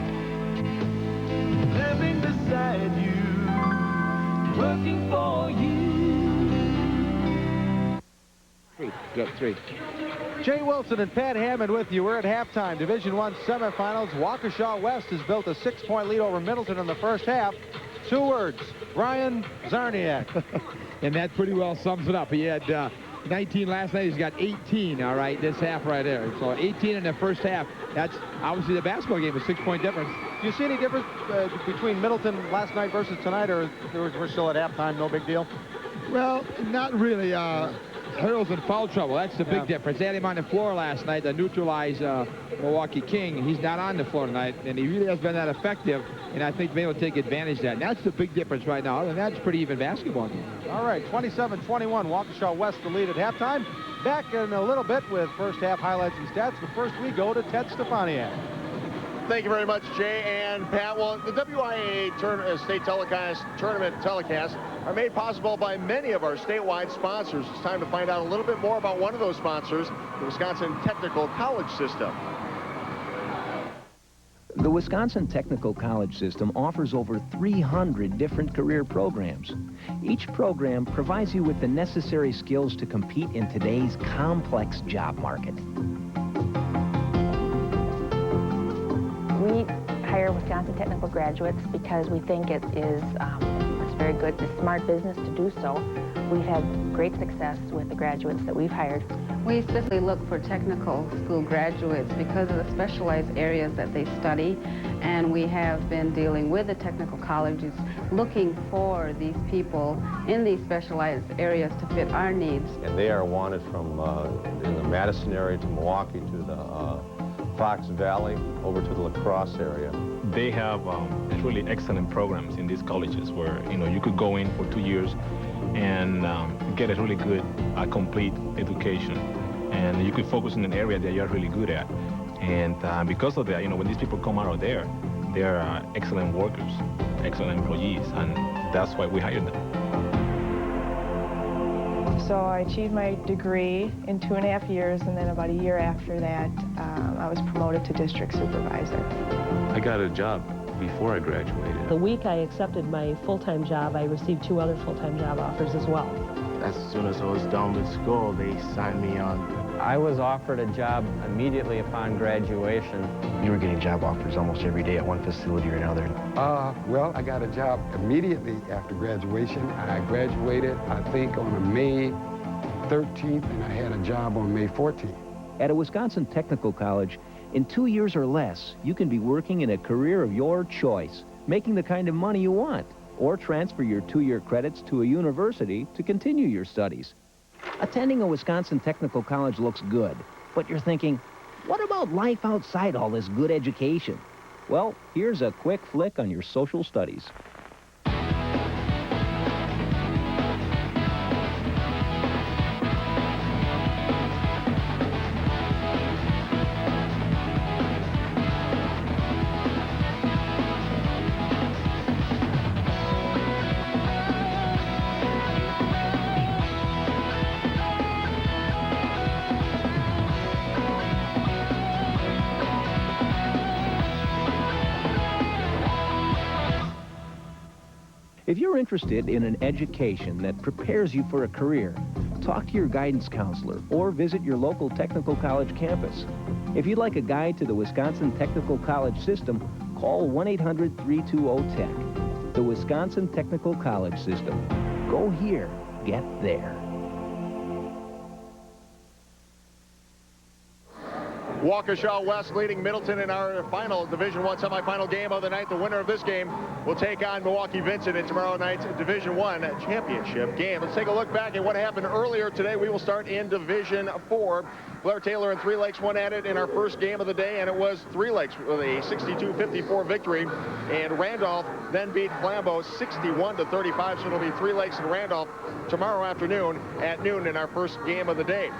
Living beside you, working for you. 3. Jay Wilson and Pat Hammond with you. We're at halftime. Division I semifinals. Waukesha West has built a 6-point lead over Middleton in the first half. 2 words. Brian Zarniak. And that pretty well sums it up. He had 19 last night. He's got 18, all right, this half right there. So 18 in the first half. That's obviously the basketball game, a 6-point difference. Do you see any difference between Middleton last night versus tonight, or we're still at halftime, no big deal? Well, not really. Harold's in foul trouble. That's the big difference. They had him on the floor last night to neutralize Milwaukee King. He's not on the floor tonight, and he really has been that effective, and I think maybe he'll take advantage of that. And that's the big difference right now. And that's pretty even basketball game. All right, 27-21, Waukesha West the lead at halftime. Back in a little bit with first half highlights and stats, but first we go to Ted Stefaniak. Thank you very much, Jay and Pat. Well, the WIAA State Telecast Tournament telecasts are made possible by many of our statewide sponsors. It's time to find out a little bit more about one of those sponsors, the Wisconsin Technical College System. The Wisconsin Technical College System offers over 300 different career programs. Each program provides you with the necessary skills to compete in today's complex job market. We hire Wisconsin technical graduates because we think it's very good, it's smart business to do so. We've had great success with the graduates that we've hired. We specifically look for technical school graduates because of the specialized areas that they study, and we have been dealing with the technical colleges looking for these people in these specialized areas to fit our needs. And they are wanted from in the Madison area to Milwaukee to the Fox Valley over to the La Crosse area. They have really excellent programs in these colleges where, you could go in for 2 years and get a really good, complete education. And you could focus in an area that you're really good at. And because of that, when these people come out of there, they're excellent workers, excellent employees, and that's why we hire them. So I achieved my degree in 2.5 years, and then about a year after that, I was promoted to district supervisor. I got a job before I graduated. The week I accepted my full-time job, I received 2 other full-time job offers as well. as soon as I was done with school, they signed me on. I was offered a job immediately upon graduation. You were getting job offers almost every day at one facility or another. Well, I got a job immediately after graduation. I graduated, I think, on May 13th, and I had a job on May 14th. At a Wisconsin technical college, in 2 years or less, you can be working in a career of your choice, making the kind of money you want, or transfer your 2-year credits to a university to continue your studies. Attending a Wisconsin technical college looks good, but you're thinking, what about life outside all this good education? Well, here's a quick flick on your social studies. If you're interested in an education that prepares you for a career, talk to your guidance counselor or visit your local technical college campus. If you'd like a guide to the Wisconsin Technical College system, call 1-800-320-TECH. The Wisconsin Technical College system. Go here, get there. Waukesha West leading Middleton in our final Division I semifinal game of the night. The winner of this game will take on Milwaukee Vincent in tomorrow night's Division I championship game. Let's take a look back at what happened earlier today. We will start in Division IV. Blair Taylor and Three Lakes went at it in our first game of the day, and it was Three Lakes with a 62-54 victory. And Randolph then beat Flambeau 61-35. So it'll be Three Lakes and Randolph tomorrow afternoon at noon in our first game of the day.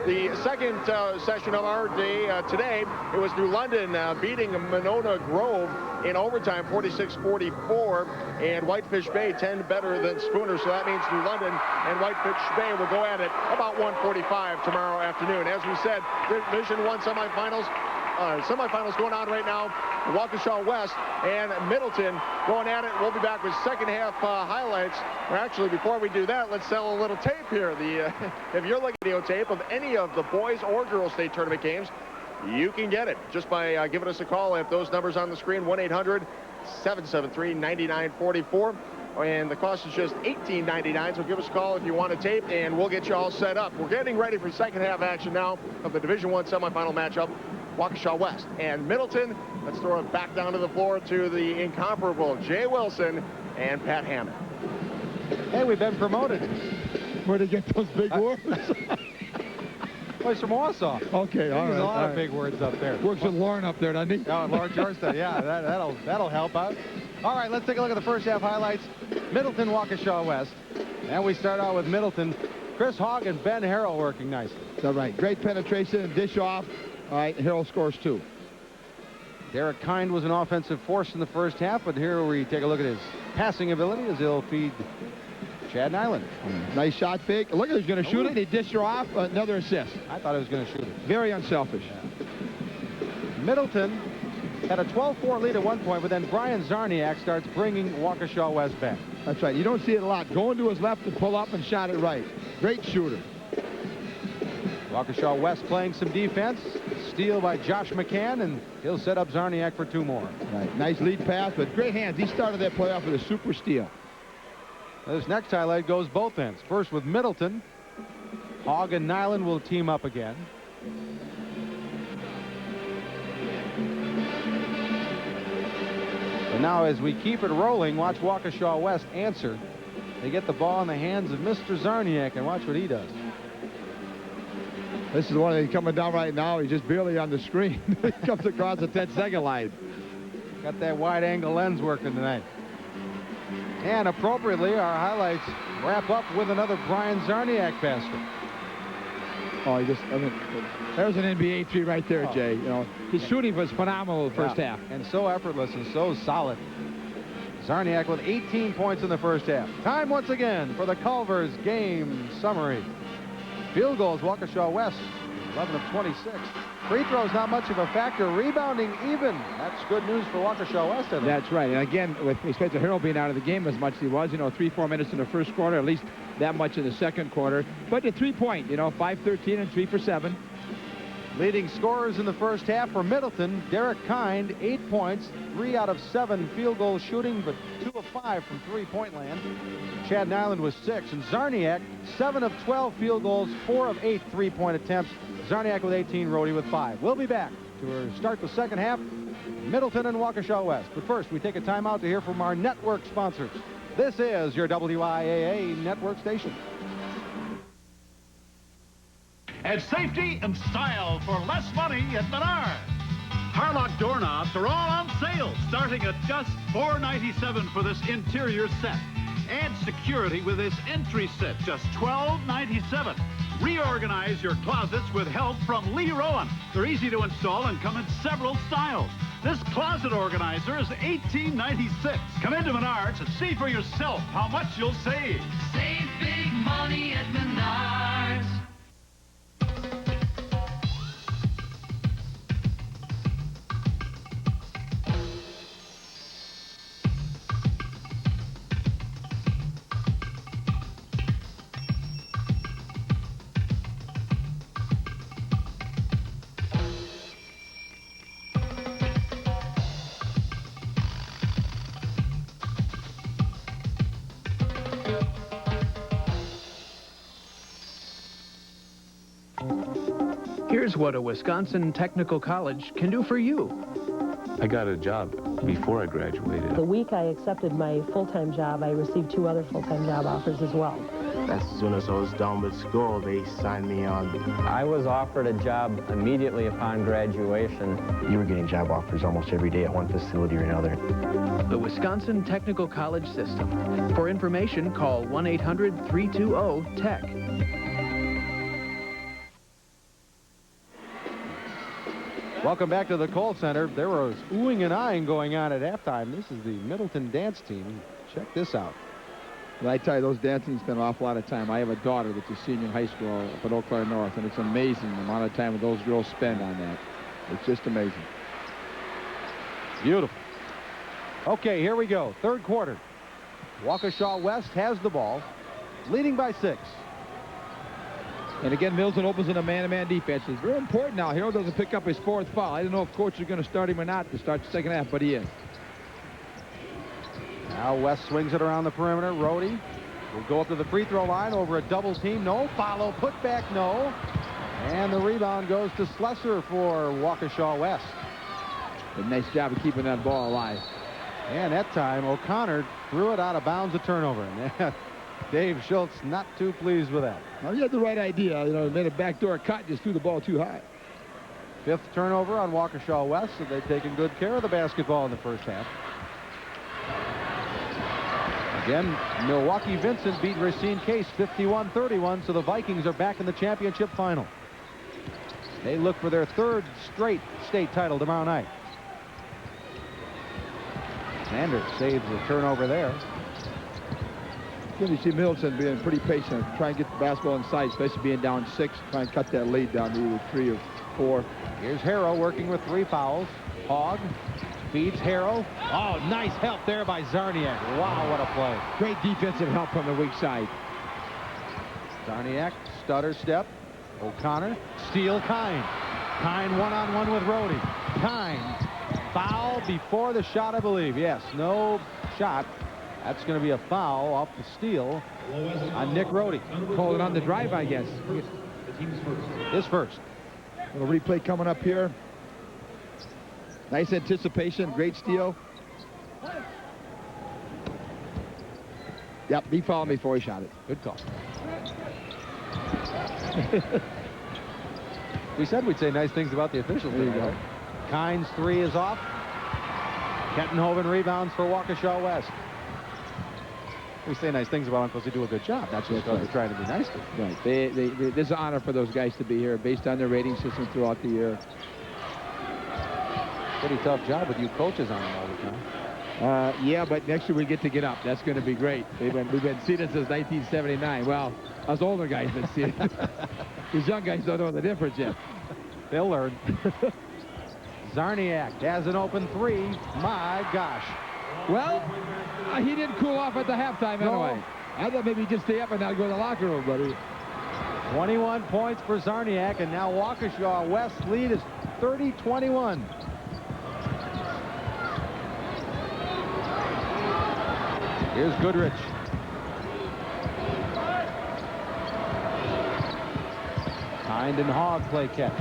The second session of our day today, it was New London beating Monona Grove in overtime, 46-44, and Whitefish Bay 10 better than Spooner, so that means New London and Whitefish Bay will go at it about 1:45 tomorrow afternoon. As we said, Division I semifinals going on right now. Waukesha West and Middleton going at it. We'll be back with second half highlights. Or actually, before we do that, let's sell a little tape here. If you're looking at videotape of any of the boys or girls state tournament games, you can get it just by giving us a call at those numbers on the screen, 1-800-773-9944. And the cost is just $18.99, so give us a call if you want a tape, and we'll get you all set up. We're getting ready for second half action now of the Division I semifinal matchup, Waukesha West and Middleton. Let's throw it back down to the floor to the incomparable Jay Wilson and Pat Hammond. Hey, we've been promoted. Where'd they get those big words? Oh, he's from Wausau. Okay, all right. There's a lot of big words up there. Works with Lauren up there, doesn't he? Oh, Lauren Georgetown. Yeah, that'll help out. All right, let's take a look at the first half highlights. Middleton, Waukesha West. And we start out with Middleton. Chris Hogg and Ben Harrell working nicely. All right, great penetration and dish off. All right, Harrell scores 2. Derek Kind was an offensive force in the first half, but here we take a look at his passing ability as he'll feed Chad Nyland. Nice shot fake. Look at, he's going to shoot it. He dished her off. Another assist. I thought he was going to shoot it. Very unselfish. Yeah. Middleton had a 12-4 lead at one point, but then Brian Zarniak starts bringing Waukesha West back. That's right. You don't see it a lot. Going to his left to pull up and shot it right. Great shooter. Waukesha West playing some defense. Steal by Josh McCann, and he'll set up Zarniak for 2 more. Right. Nice lead pass, but great hands. He started that play off with a super steal. This next highlight goes both ends. First with Middleton. Hogg and Nyland will team up again. And now as we keep it rolling, watch Waukesha West answer. They get the ball in the hands of Mr. Zarniak, and watch what he does. This is one that's coming down right now. He's just barely on the screen. He comes across the 10-second line. Got that wide-angle lens working tonight. And appropriately, our highlights wrap up with another Brian Zarniak basket. Oh, there's an NBA 3 right there, Jay. You know, his shooting was phenomenal the first half. And so effortless and so solid. Zarniak with 18 points in the first half. Time once again for the Culver's game summary. Field goals, Waukesha West 11 of 26. Free throws not much of a factor. Rebounding even. That's good news for Waukesha West, I think. That's right. And again, with respect to Harrell being out of the game as much as he was, 3-4 minutes in the first quarter, at least that much in the second quarter. But the three-point, 5-13 and 3 for 7. Leading scorers in the first half for Middleton, Derek Kind, 8 points, 3 out of 7 field goal shooting, but 2 of 5 from three-point land. Chad Nyland was 6, and Zarniak, 7 of 12 field goals, 4 of 8 three-point attempts. Zarniak with 18, Rhodey with 5. We'll be back to start the second half, Middleton and Waukesha West. But first, we take a timeout to hear from our network sponsors. This is your WIAA network station. And safety and style for less money at Menards. Harlock doorknobs are all on sale, starting at just $4.97 for this interior set. Add security with this entry set, just $12.97. Reorganize your closets with help from Lee Rowan. They're easy to install and come in several styles. This closet organizer is $18.96. Come into Menards and see for yourself how much you'll save. Save big money at Menards. Here's what a Wisconsin technical college can do for you. I got a job before I graduated. The week I accepted my full-time job, I received 2 other full-time job offers as well. As soon as I was done with school, they signed me on. I was offered a job immediately upon graduation. You were getting job offers almost every day at one facility or another. The Wisconsin Technical College System. For information, call 1-800-320-TECH. Welcome back to the Kohl Center. There was oohing and eyeing going on at halftime. This is the Middleton dance team. Check this out. Well, I tell you, those dance teams spend an awful lot of time. I have a daughter that's a senior in high school up at Eau Claire North, and it's amazing the amount of time that those girls spend on that. It's just amazing. Beautiful. Okay, here we go. Third quarter. Waukesha West has the ball, leading by 6. And again, Middleton opens in a man-to-man defense. It's very important now. Harrell doesn't pick up his 4th foul. I don't know if coach is going to start him or not to start the second half, but he is. Now West swings it around the perimeter. Rhodey will go up to the free throw line over a double team. No. Follow. Put back. No. And the rebound goes to Slesser for Waukesha West. A nice job of keeping that ball alive. And that time, O'Connor threw it out of bounds, a turnover. Dave Schultz not too pleased with that. Well, he had the right idea. Made a backdoor cut, just threw the ball too high. 5th turnover on Waukesha West, so they've taken good care of the basketball in the first half. Again, Milwaukee Vincent beat Racine Case 51-31, so the Vikings are back in the championship final. They look for their 3rd straight state title tomorrow night. Sanders saves the turnover there. You see Middleton being pretty patient, try and get the basketball inside, especially being down 6, try and cut that lead down to either 3 or 4. Here's Harrow working with 3 fouls. Hogg feeds Harrow. Oh, nice help there by Zarniak. Wow, what a play. Great defensive help from the weak side. Zarniak, stutter step. O'Connor, steal Kind. Kind one-on-one with Rhodey. Kind, foul before the shot, I believe. Yes, no shot. That's going to be a foul off the steal on Nick Rhodey. Called it on the drive, I guess. His first. Little replay coming up here. Nice anticipation, great steal. Yep, he fouled me before he shot it. Good call. We said we'd say nice things about the officials. There you go. Kind's 3 is off. Kettenhoven rebounds for Waukesha West. We say nice things about them because they do a good job. That's just because they're trying to be nice to them. Right. There's an honor for those guys to be here based on their rating system throughout the year. Pretty tough job with you coaches on them all the time. Yeah, but next year we get to get up. That's going to be great. We've been seated since 1979. Well, us older guys have been seated. These young guys don't know the difference yet. They'll learn. Zarniak has an open three. My gosh. Well, he didn't cool off at the halftime anyway. No. I thought maybe he'd just stay up and not go to the locker room, buddy. 21 points for Zarniak, and now Waukesha West's lead is 30-21. Here's Goodrich. Hind and Hogg play catch.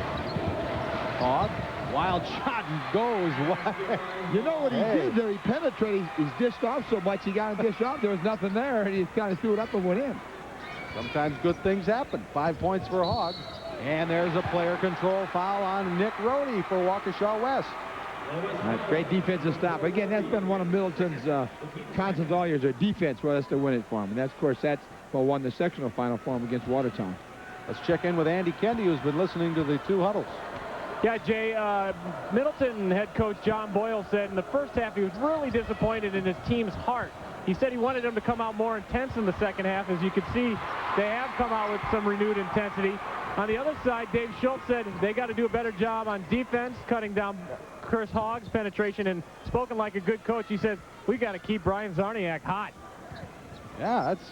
Hogg, wild shot, and goes wide. You know what he did there? He penetrated. He's dished off so much, he got him dished off. There was nothing there, and he kind of threw it up and went in. Sometimes good things happen. 5 points for Hogg. And there's a player control foul on Nick Rohde for Waukesha West. Great defensive stop. Again, that's been one of Middleton's constants all years. Their defense was to win it for him. And that's, of course, that's what won the sectional final for him against Watertown. Let's check in with Andy Kendi, who's been listening to the two huddles. Yeah, Jay, Middleton head coach John Boyle said in the first half he was really disappointed in his team's heart. He said he wanted them to come out more intense in the second half. As you can see, they have come out with some renewed intensity. On the other side, Dave Schultz said they got to do a better job on defense, cutting down Chris Hogg's penetration, and spoken like a good coach, he said, we got to keep Brian Zarniak hot. Yeah, that's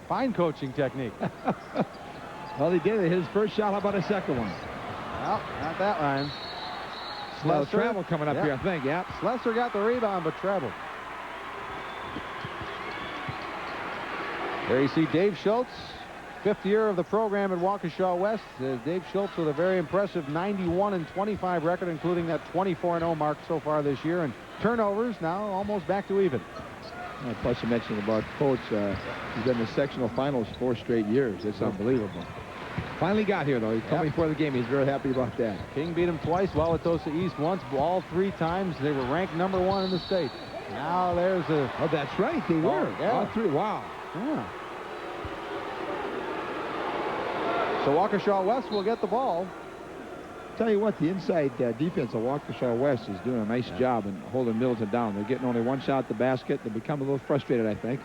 fine coaching technique. Well, he did it. His first shot. How about a second one? Well, not that line. Slesser, travel coming up here, I think. Yeah. Slesser got the rebound, but travel. There you see Dave Schultz, 5th year of the program at Waukesha West. Dave Schultz with a very impressive 91-25 record, including that 24-0 mark so far this year. And turnovers now almost back to even. Plus you mentioned about Coach. He's been in the sectional finals 4 straight years. It's unbelievable. Finally got here, though. He told me before the game. He's very happy about that. King beat him twice. Wauwatosa East once. All 3 times. They were ranked #1 in the state. Now there's a... Oh, that's right. They were. Yeah. All 3. Wow. Yeah. So Waukesha West will get the ball. Tell you what, the inside defense of Waukesha West is doing a nice job in holding Middleton down. They're getting only 1 shot at the basket. They become a little frustrated, I think.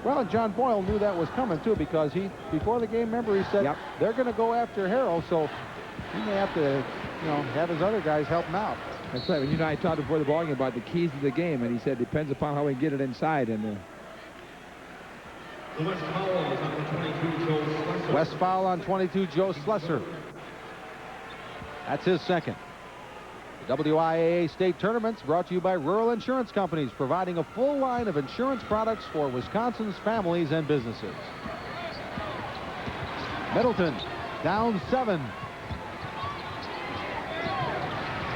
Well, and John Boyle knew that was coming, too, because before the game, remember, he said they're going to go after Harrell, so he may have to, have his other guys help him out. That's right. You know, I talked before the ball game about the keys to the game, and he said depends upon how we get it inside. And West foul on 22, Joe Slesser. That's his second. The WIAA state tournaments brought to you by Rural Insurance Companies, providing a full line of insurance products for Wisconsin's families and businesses. Middleton down 7.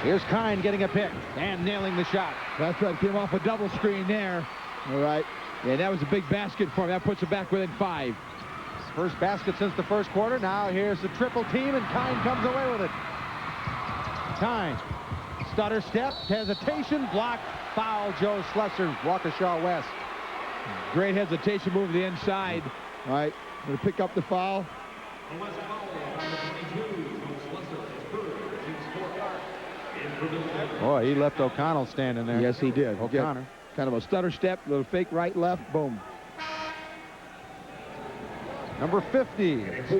Here's Kine getting a pick and nailing the shot. That's right. Came off a double screen there. All right. Yeah, that was a big basket for him. That puts it back within 5. First basket since the first quarter. Now here's the triple team, and Kine comes away with it. Kine. Stutter step, hesitation, block, foul, Joe Slesser, Waukesha West. Great hesitation move to the inside. All right, going to pick up the foul. Boy, he left O'Connell standing there. Yes, he did. O'Connor. Kind of a stutter step, little fake right, left, boom. Number 50,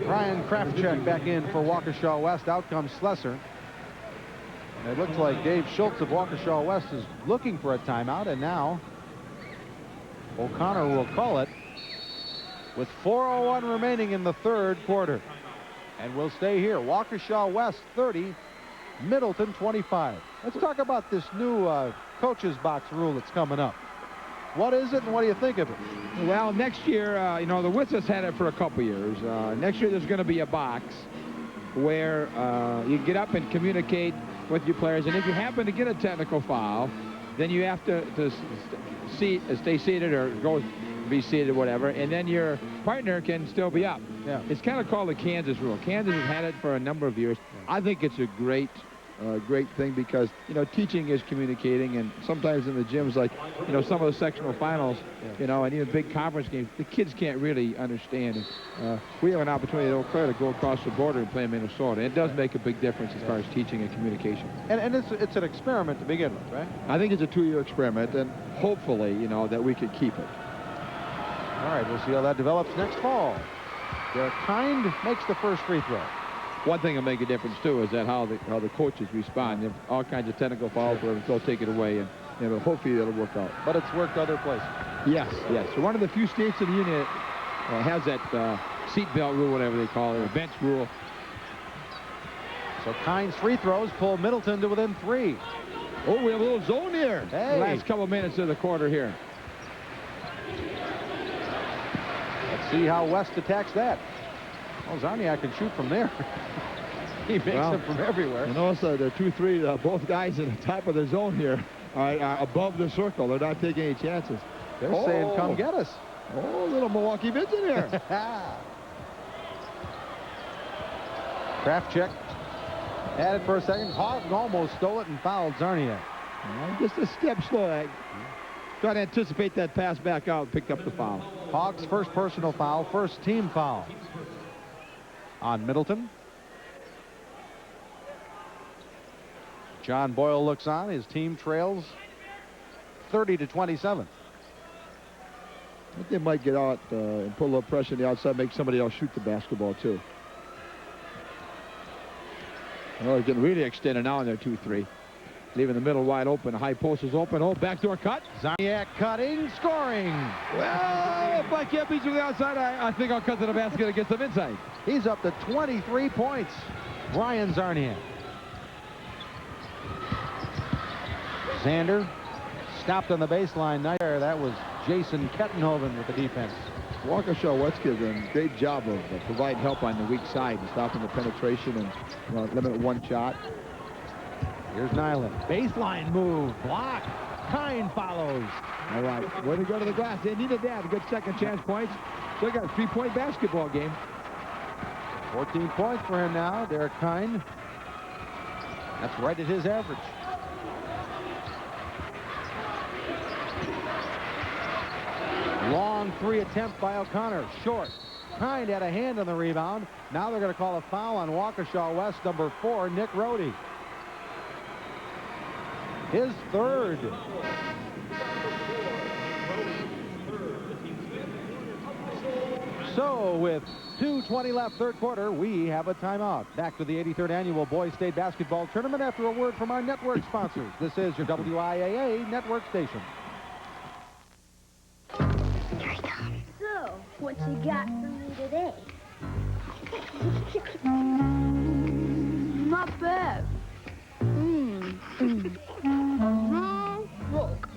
Brian Kraftcheck back in for Waukesha West. Out comes Slesser. It looks like Dave Schultz of Waukesha West is looking for a timeout, and now O'Connor will call it with 4:01 remaining in the third quarter. And we'll stay here. Waukesha West 30, Middleton 25. Let's talk about this new coach's box rule that's coming up. What is it, and what do you think of it? Well, next year, the Witsas had it for a couple years. Next year, there's going to be a box where you get up and communicate with your players, and if you happen to get a technical foul, then you have to stay seated or be seated or whatever, and then your partner can still be up. Yeah. It's kind of called the Kansas rule. Kansas has had it for a number of years. I think it's a great thing because, teaching is communicating, and sometimes in the gyms, like, some of the sectional finals, and even big conference games, the kids can't really understand. We have an opportunity at Eau Claire to go across the border and play in Minnesota. It does make a big difference as far as teaching and communication. And it's an experiment to begin with, right? I think it's a 2-year experiment, and hopefully, that we could keep it. All right, we'll see how that develops next fall. Derek Kind makes the first free throw. One thing that'll make a difference, too, is that how the coaches respond. They have all kinds of technical fouls where they'll take it away, and hopefully it'll work out. But it's worked other places. Yes, yes. So one of the few states in the union has that seatbelt rule, whatever they call it, or bench rule. So Kind's free throws pull Middleton to within 3. Oh, we have a little zone here. Hey. The last couple minutes of the quarter here. Let's see how West attacks that. Well, Zarniak can shoot from there. He makes them from everywhere. And also the 2-3, both guys at the top of the zone here are above the circle. They're not taking any chances. They're saying, come get us. Oh, little Milwaukee Vincent here. Kraft check. Had it for a second. Hogg almost stole it and fouled Zarniak. Just a step slow. Try to anticipate that pass back out and pick up the foul. Hogg's first personal foul, first team foul on Middleton. John Boyle looks on. His team trails 30-27. I think they might get out and put a little pressure on the outside, make somebody else shoot the basketball, too. Oh, they're getting really extended now in their 2-3. Leaving the middle wide open. The high post is open. Oh, backdoor cut. Zarniak cutting, scoring. Well, if I can't beat you on the outside, I think I'll cut to the basket and get some inside. He's up to 23 points. Brian Zarniak. Zander stopped on the baseline. There, that was Jason Kettenhoven with the defense. Waukesha West did a great job of providing help on the weak side and stopping the penetration and limiting one shot. Here's Nyland. Baseline move. Block. Kind follows. All right. Way to go to the glass. They needed that. A good second chance points. So they got a 3-point basketball game. 14 points for him now. Derek Kind. That's right at his average. Long 3 attempt by O'Connor. Short. Kind had a hand on the rebound. Now they're going to call a foul on Waukesha West, number 4, Nick Rohde. His third. So with 2:20 left, third quarter, we have a timeout. Back to the 83rd Annual Boys State Basketball Tournament after a word from our network sponsors. This is your WIAA network station. So, what you got for me today? Not bad. Look.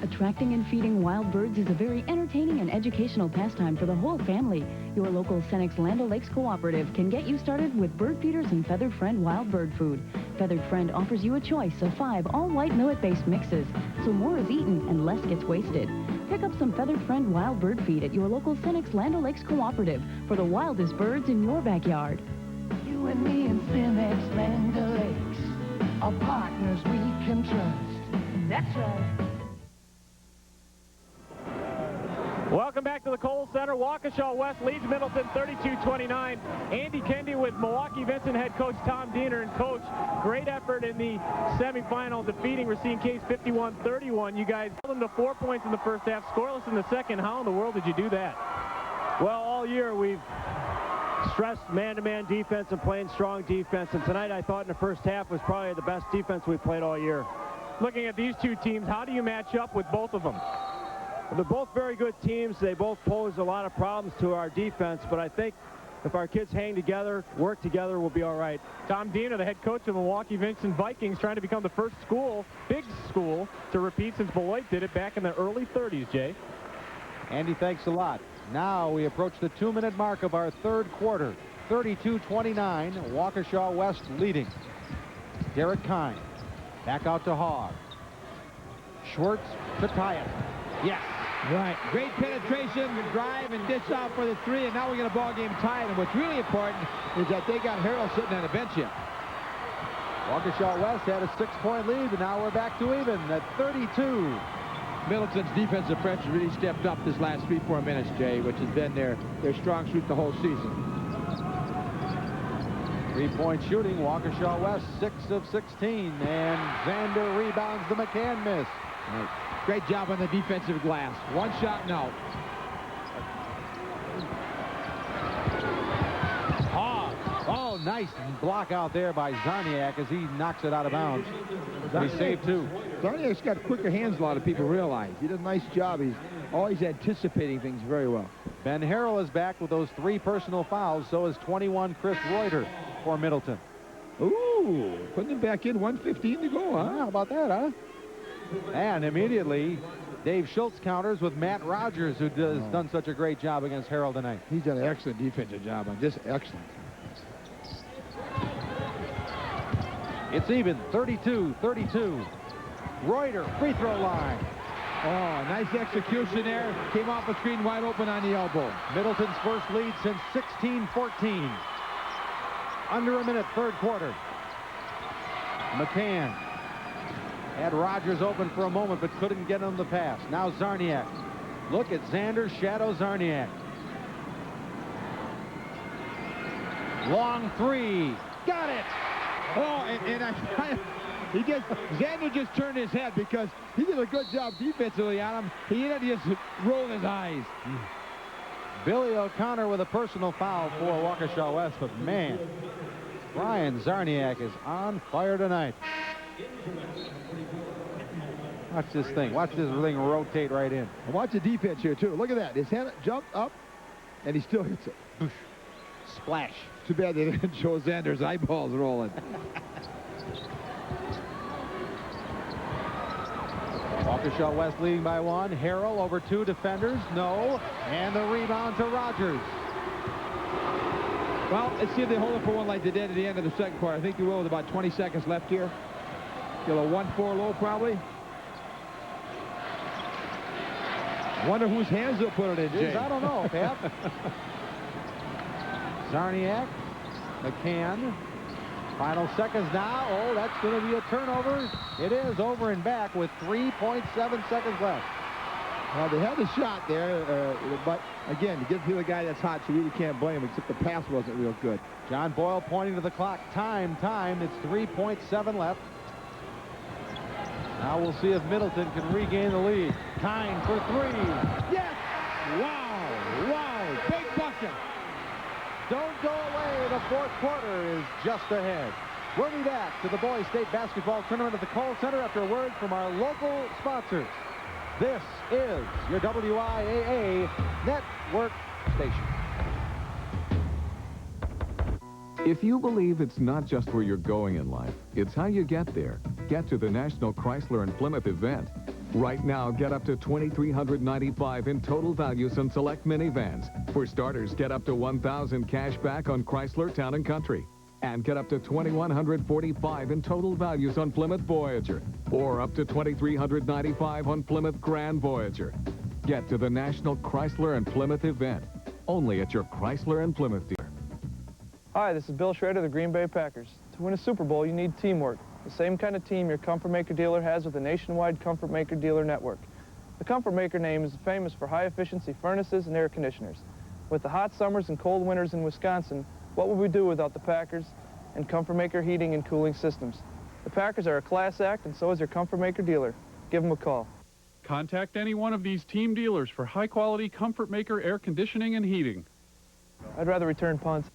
Attracting and feeding wild birds is a very entertaining and educational pastime for the whole family. Your local Senex Land O'Lakes Cooperative can get you started with bird feeders and Feathered Friend wild bird food. Feathered Friend offers you a choice of 5 all-white millet-based mixes, so more is eaten and less gets wasted. Pick up some Feathered Friend wild bird feed at your local Senex Land O'Lakes Cooperative for the wildest birds in your backyard. You and me and Senex Land O'Lakes are partners we can trust. That's right. Welcome back to the Kohl Center. Waukesha West leads Middleton 32-29. Andy Kendi with Milwaukee Vincent head coach Tom Diener. And coach, great effort in the semifinal, defeating Racine Case 51-31. You guys held them to 4 points in the first half, scoreless in the second. How in the world did you do that? Well, all year we've stressed man-to-man defense and playing strong defense. And tonight I thought in the first half was probably the best defense we played all year. Looking at these two teams, how do you match up with both of them? Well, they're both very good teams. They both pose a lot of problems to our defense, but I think if our kids hang together, work together, we'll be all right. Tom Diener, the head coach of the Milwaukee Vincent Vikings, trying to become the first school, big school, to repeat since Beloit did it back in the early 30s, Jay. Andy, thanks a lot. Now we approach the 2-minute mark of our third quarter. 32-29, Waukesha West leading. Derek Kind back out to Hogg. Schwartz to tie it. Yes. Right. Great penetration, drive, and dish out for the 3, and now we get a ball game tied. And what's really important is that they got Harrell sitting on the bench here. Waukesha West had a 6-point lead, and now we're back to even at 32. Middleton's defensive pressure really stepped up this last 3-4 minutes, Jay, which has been their strong suit the whole season. 3-point shooting, Waukesha West 6 of 16, and Xander rebounds the McCann miss. Right. Great job on the defensive glass. One shot and out. Oh, nice block out there by Zarniak as he knocks it out of bounds. He saved two. Zarniak's got quicker hands than a lot of people realize. He does a nice job. He's always anticipating things very well. Ben Harrell is back with those 3 personal fouls. So is 21 Chris Reuter for Middleton. Ooh, putting him back in, 1:15 to go, huh? How about that, huh? And immediately, Dave Schultz counters with Matt Rogers, who has done such a great job against Harrell tonight. He's done an excellent defensive job, just excellent. It's even, 32-32. Reuter, free throw line. Oh, nice execution there. Came off the screen wide open on the elbow. Middleton's first lead since 16-14. Under a minute, third quarter. McCann had Rogers open for a moment, but couldn't get him the pass. Now Zarniak. Look at Xander shadow Zarniak. Long three. Got it. Oh, Xander just turned his head because he did a good job defensively on him. He just rolled his eyes. Billy O'Connor with a personal foul for Waukesha West, but man, Brian Zarniak is on fire tonight. Watch this thing. Watch this thing rotate right in. And watch the defense here, too. Look at that. His hand jumped up, and he still hits it. Splash. Too bad they didn't show Xander's eyeballs rolling. Waukesha West leading by 1. Harrell over 2 defenders. No. And the rebound to Rogers. Well, let's see if they hold it for one like they did at the end of the second quarter. I think they will with about 20 seconds left here. Get a 1-4 low probably. Wonder whose hands they'll put it in, Jay. I don't know, Pat. Zarniak, McCann. Final seconds now. Oh, that's going to be a turnover. It is over and back with 3.7 seconds left. Well, they had the shot there, but again, you get to the guy that's hot, so you really can't blame him, except the pass wasn't real good. John Boyle pointing to the clock. Time. It's 3.7 left. Now we'll see if Middleton can regain the lead. Kine for 3. Yes! Wow! Big bucket! Don't go away. The fourth quarter is just ahead. We'll be back to the Boys State Basketball Tournament at the Kohl Center after a word from our local sponsors. This is your WIAA Network station. If you believe it's not just where you're going in life, it's how you get there. Get to the National Chrysler and Plymouth event. Right now, get up to $2,395 in total values on select minivans. For starters, get up to $1,000 cash back on Chrysler Town & Country. And get up to $2,145 in total values on Plymouth Voyager. Or up to $2,395 on Plymouth Grand Voyager. Get to the National Chrysler and Plymouth event. Only at your Chrysler and Plymouth dealer. Hi, this is Bill Schrader of the Green Bay Packers. To win a Super Bowl, you need teamwork. The same kind of team your Comfort Maker dealer has with the nationwide Comfort Maker dealer network. The Comfort Maker name is famous for high-efficiency furnaces and air conditioners. With the hot summers and cold winters in Wisconsin, what would we do without the Packers and Comfort Maker heating and cooling systems? The Packers are a class act, and so is your Comfort Maker dealer. Give them a call. Contact any one of these team dealers for high-quality Comfort Maker air conditioning and heating. I'd rather return punts.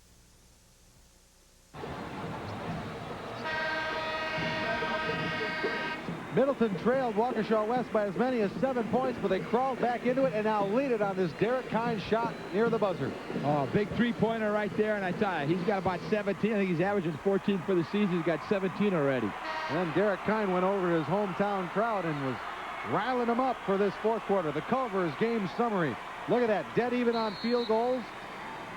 Middleton trailed Waukesha West by as many as 7 points, but they crawled back into it and now lead it on this Derek Kine shot near the buzzer. Oh, big three-pointer right there, and I tell you, he's got about 17. I think he's averaging 14 for the season. He's got 17 already. And then Derek Kine went over to his hometown crowd and was riling them up for this fourth quarter. The Culver's game summary. Look at that, dead even on field goals.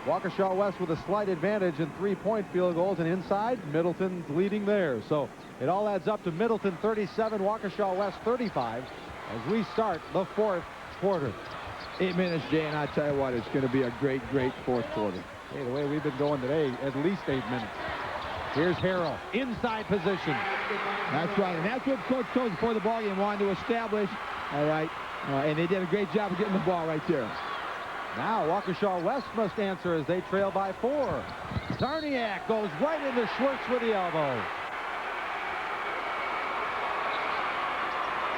Waukesha West with a slight advantage in three-point field goals, and inside, Middleton's leading there. So it all adds up to Middleton 37, Waukesha West 35 as we start the fourth quarter. 8 minutes, Jay, and I tell you what, it's going to be a great, great fourth quarter. Hey, the way we've been going today, at least 8 minutes. Here's Harrell, inside position. That's right, and that's what Coach told us before the ballgame, wanted to establish All right. And they did a great job of getting the ball right there. Now Waukesha West must answer as they trail by 4. Zarniak goes right into Schwartz with the elbow.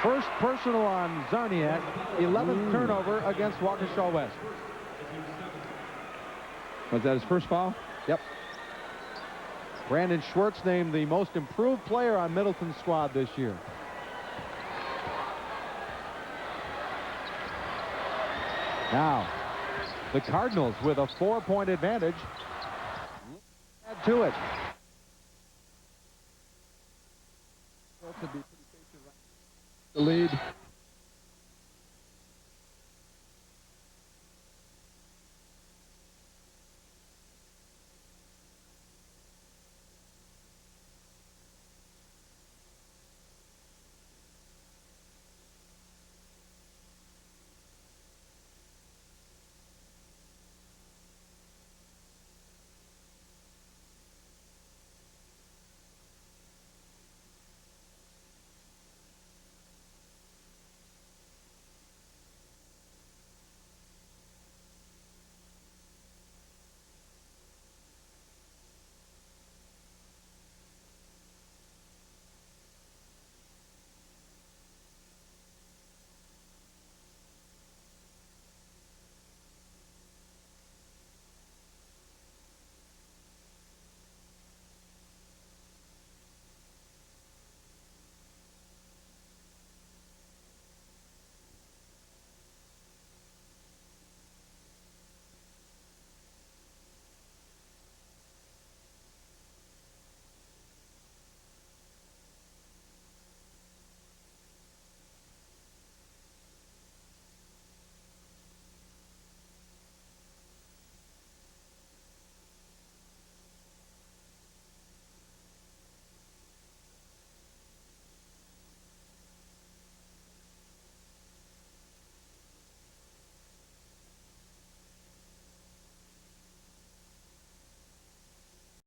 First personal on Zarniak, 11th turnover against Waukesha West. Was that his first foul? Yep. Brandon Schwartz named the most improved player on Middleton's squad this year. Now, the Cardinals with a 4-point advantage. Add to it. The lead.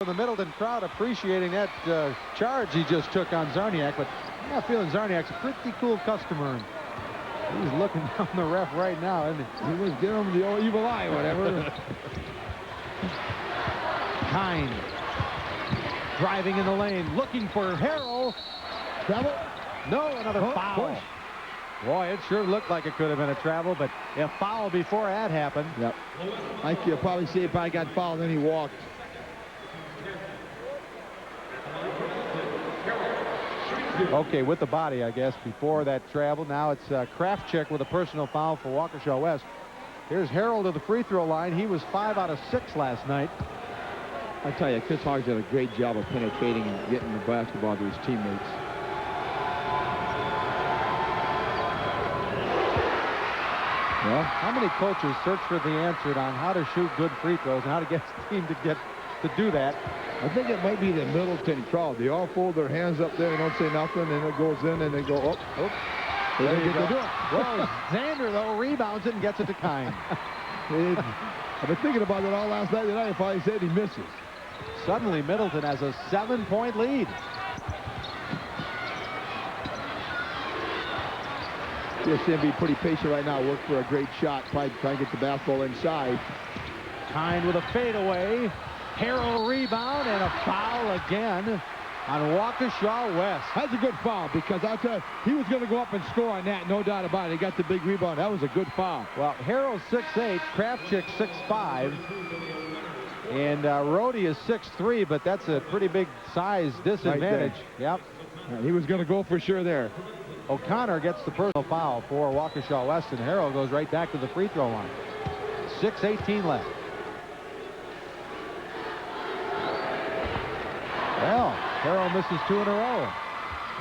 The Middleton crowd appreciating that charge he just took on Zarniak, but I'm not feeling Zarniak's a pretty cool customer. He's looking down the ref right now, isn't he? He was giving him the old evil eye, whatever. Kine driving in the lane, looking for Harrell. Travel? No, another foul. Push. Boy, it sure looked like it could have been a travel, but a foul before that happened. Yep. Like you'll probably see if I got fouled, then he walked. Okay, with the body, I guess, before that travel. Now it's Kraftcheck with a personal foul for Waukesha West. Here's Harrell to the free throw line. He was 5 out of 6 last night. I tell you, Chris Hoggs did a great job of penetrating and getting the basketball to his teammates. Well, how many coaches search for the answer on how to shoot good free throws and how to get his team to do that? I think it might be the Middleton crowd. They all fold their hands up there and don't say nothing, and it goes in, and they go, oh. There you go. Well, Xander, though, rebounds it and gets it to Kine. I've been thinking about it all last night, and I finally said he misses. Suddenly, Middleton has a 7-point lead. CSM be pretty patient right now. Work for a great shot. Probably try and get the basketball inside. Kine with a fadeaway. Harrell rebound and a foul again on Waukesha West. That's a good foul because I'll tell you, he was going to go up and score on that, no doubt about it. He got the big rebound. That was a good foul. Well, Harrell's 6'8", Kraftcheck 6'5", and Rhodey is 6'3", but that's a pretty big size disadvantage. Right yep. He was going to go for sure there. O'Connor gets the personal foul for Waukesha West, and Harrell goes right back to the free throw line. 6:18 left. Well, Harrell misses 2 in a row.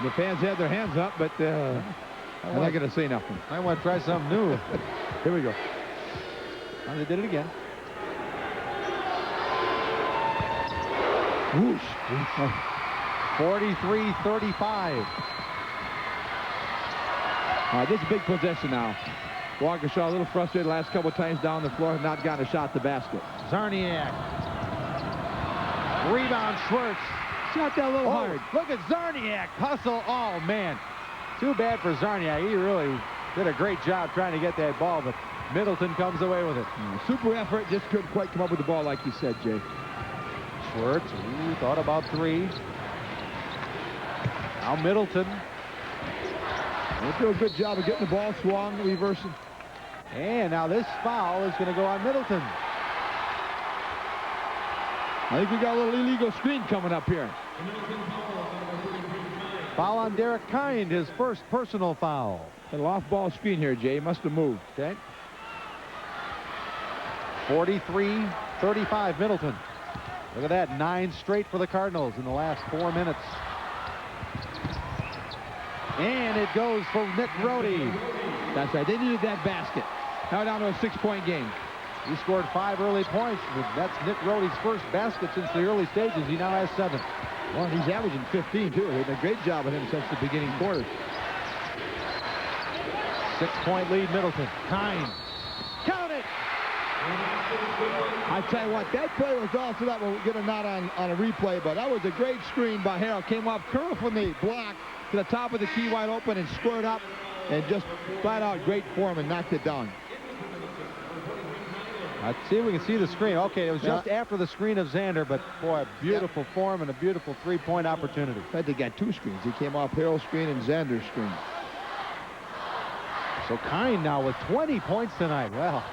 The fans had their hands up, but I'm not going to say nothing. I want to try something new. Here we go. And they did it again. Whoosh. 43-35. All right, this is a big possession now. Waukesha a little frustrated last couple of times down the floor, have not gotten a shot at the basket. Zarniak. Rebound, Schwartz. Shot that a little hard. Look at Zarniak hustle. Oh, man. Too bad for Zarniak. He really Did a great job trying to get that ball, but Middleton comes away with it. Super effort, just couldn't quite come up with the ball like you said, Jay. Schwartz, thought about 3. Now Middleton. They do a good job of getting the ball swung, reversing. And now this foul is going to go on Middleton. I think we got a little illegal screen coming up here. Foul on Derek Kind, his first personal foul. An off-ball screen here, Jay. Must have moved. Okay. 43-35 Middleton. Look at that, 9 straight for the Cardinals in the last 4 minutes. And it goes for Nick Rohde. That's right. They needed that basket. Now down to a 6-point game. He scored 5 early points. That's Nick Rohde's first basket since the early stages. He now has 7. Well, he's averaging 15, too. They've done a great job with him since the beginning quarter. 6-point lead, Middleton. Kind. Count it! I tell you what, that play was also, that will get a nod on a replay, but that was a great screen by Harold. Came off curl from the block to the top of the key wide open and squared up and just flat out great form and knocked it down. Let's see if we can see the screen. Okay, it was just after the screen of Xander, but boy, a beautiful form and a beautiful 3-point opportunity. I think they got 2 screens. He came off Harold's screen and Xander's screen. So Kind now with 20 points tonight. Well,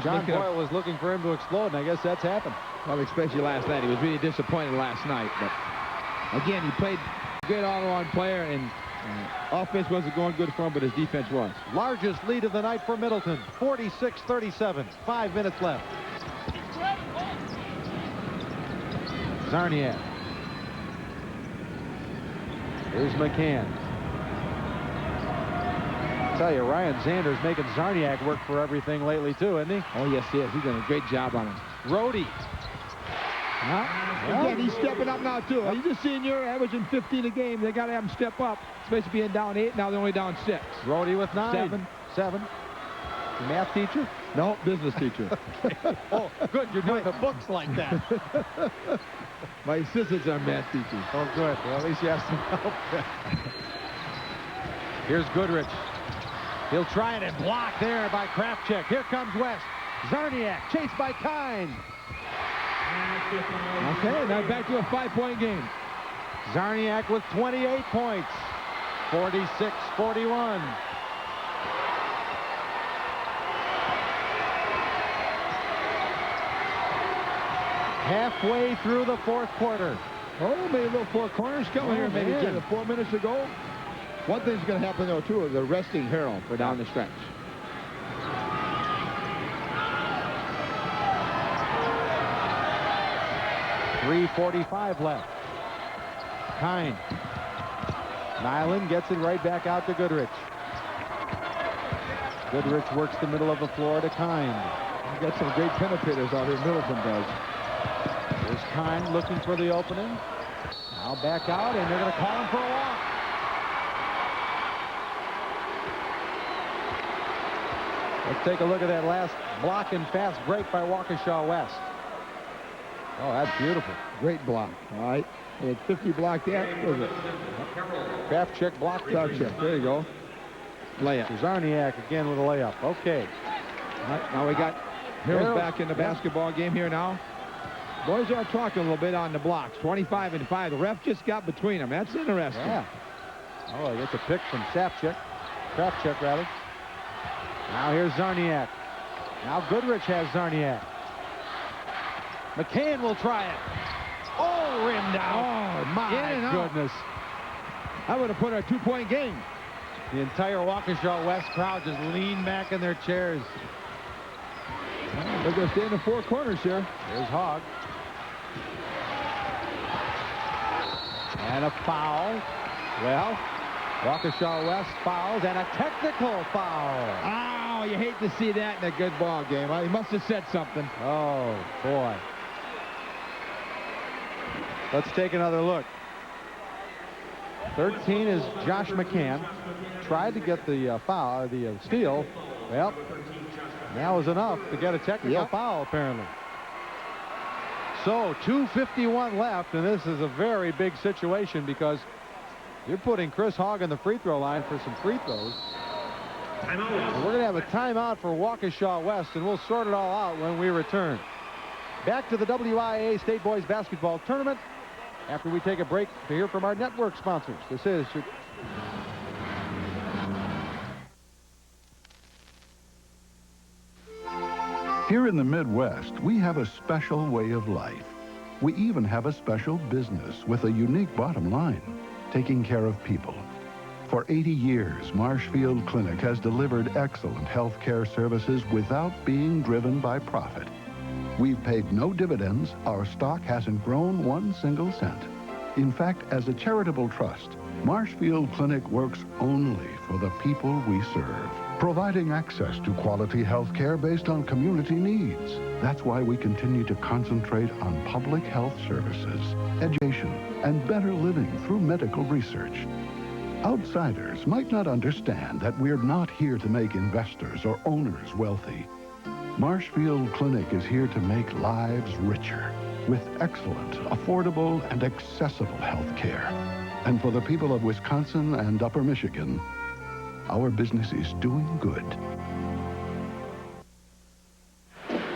John Boyle was looking for him to explode, and I guess that's happened. Well, especially last night. He was really disappointed last night. But again, he played a great all-around player, and offense wasn't going good for him, but his defense was. Largest lead of the night for Middleton, 46-37. 5 minutes left. Zarniak. Here's McCann. I tell you, Ryan Xander's making Zarniak work for everything lately, too, isn't he? Oh, yes, he is. He's done a great job on him. Rohde. Again, he's stepping up now, too. You just seen you're averaging 15 a game. They got to have him step up. Especially being down 8. Now they're only down 6. Rohde with 9. 7. Math teacher? No, business teacher. Oh, good. You're doing the books like that. My assistants are math teachers. Oh, good. Well, at least you have some help. Here's Goodrich. He'll try it and block there by Krafchick. Here comes West. Zarniak chased by Kind. Okay, now back to a 5-point game. Zarniak with 28 points. 46-41. Halfway through the 4th quarter. Oh, maybe a little 4 corners coming here. Maybe just 4 minutes ago. One thing's going to happen, though, too, is they're resting Harold for down the stretch. .345 left. Kind. Nyland gets it right back out to Goodrich. Goodrich works the middle of the floor to Kind. You got some great penetrators out here, Middleton does. There's Kind looking for the opening. Now back out, and they're going to call him for a walk. Let's take a look at that last block and fast break by Waukesha West. Oh, that's beautiful. Great block. All right. They had 50 blocked that. What was it? Krafchick blocked. Krafchick. There you go. Layup. Zarniak again with a layup. Okay. All right, now we got Harold back in the basketball game here now. Boys are talking a little bit on the blocks. 25 and 5. The ref just got between them. That's interesting. Yeah. Oh, he gets a pick from Krafchick, rather. Now here's Zarniak. Now Goodrich has Zarniak. McCann will try it. Oh, rimmed out. Oh, my goodness. I would have put a 2-point game. The entire Waukesha West crowd just leaned back in their chairs. Well, they're going to stay in the 4 corners here. Here's Hogg. And a foul. Well, Waukesha West fouls and a technical foul. Oh, you hate to see that in a good ball game. He must have said something. Oh, boy. Let's take another look. 13 is Josh McCann. Tried to get the foul, the steal. Well, that was enough to get a technical foul, apparently. So 2:51 left, and this is a very big situation because you're putting Chris Hogg on the free throw line for some free throws. We're going to have a timeout for Waukesha West, and we'll sort it all out when we return. Back to the WIAA State Boys Basketball Tournament after we take a break to hear from our network sponsors. This is... Here in the Midwest, we have a special way of life. We even have a special business with a unique bottom line, taking care of people. For 80 years, Marshfield Clinic has delivered excellent health care services without being driven by profit. We've paid no dividends. Our stock hasn't grown 1 single cent. In fact, as a charitable trust, Marshfield Clinic works only for the people we serve, providing access to quality health care based on community needs. That's why we continue to concentrate on public health services, education, and better living through medical research. Outsiders might not understand that we're not here to make investors or owners wealthy. Marshfield Clinic is here to make lives richer with excellent, affordable, and accessible health care. And for the people of Wisconsin and Upper Michigan, our business is doing good.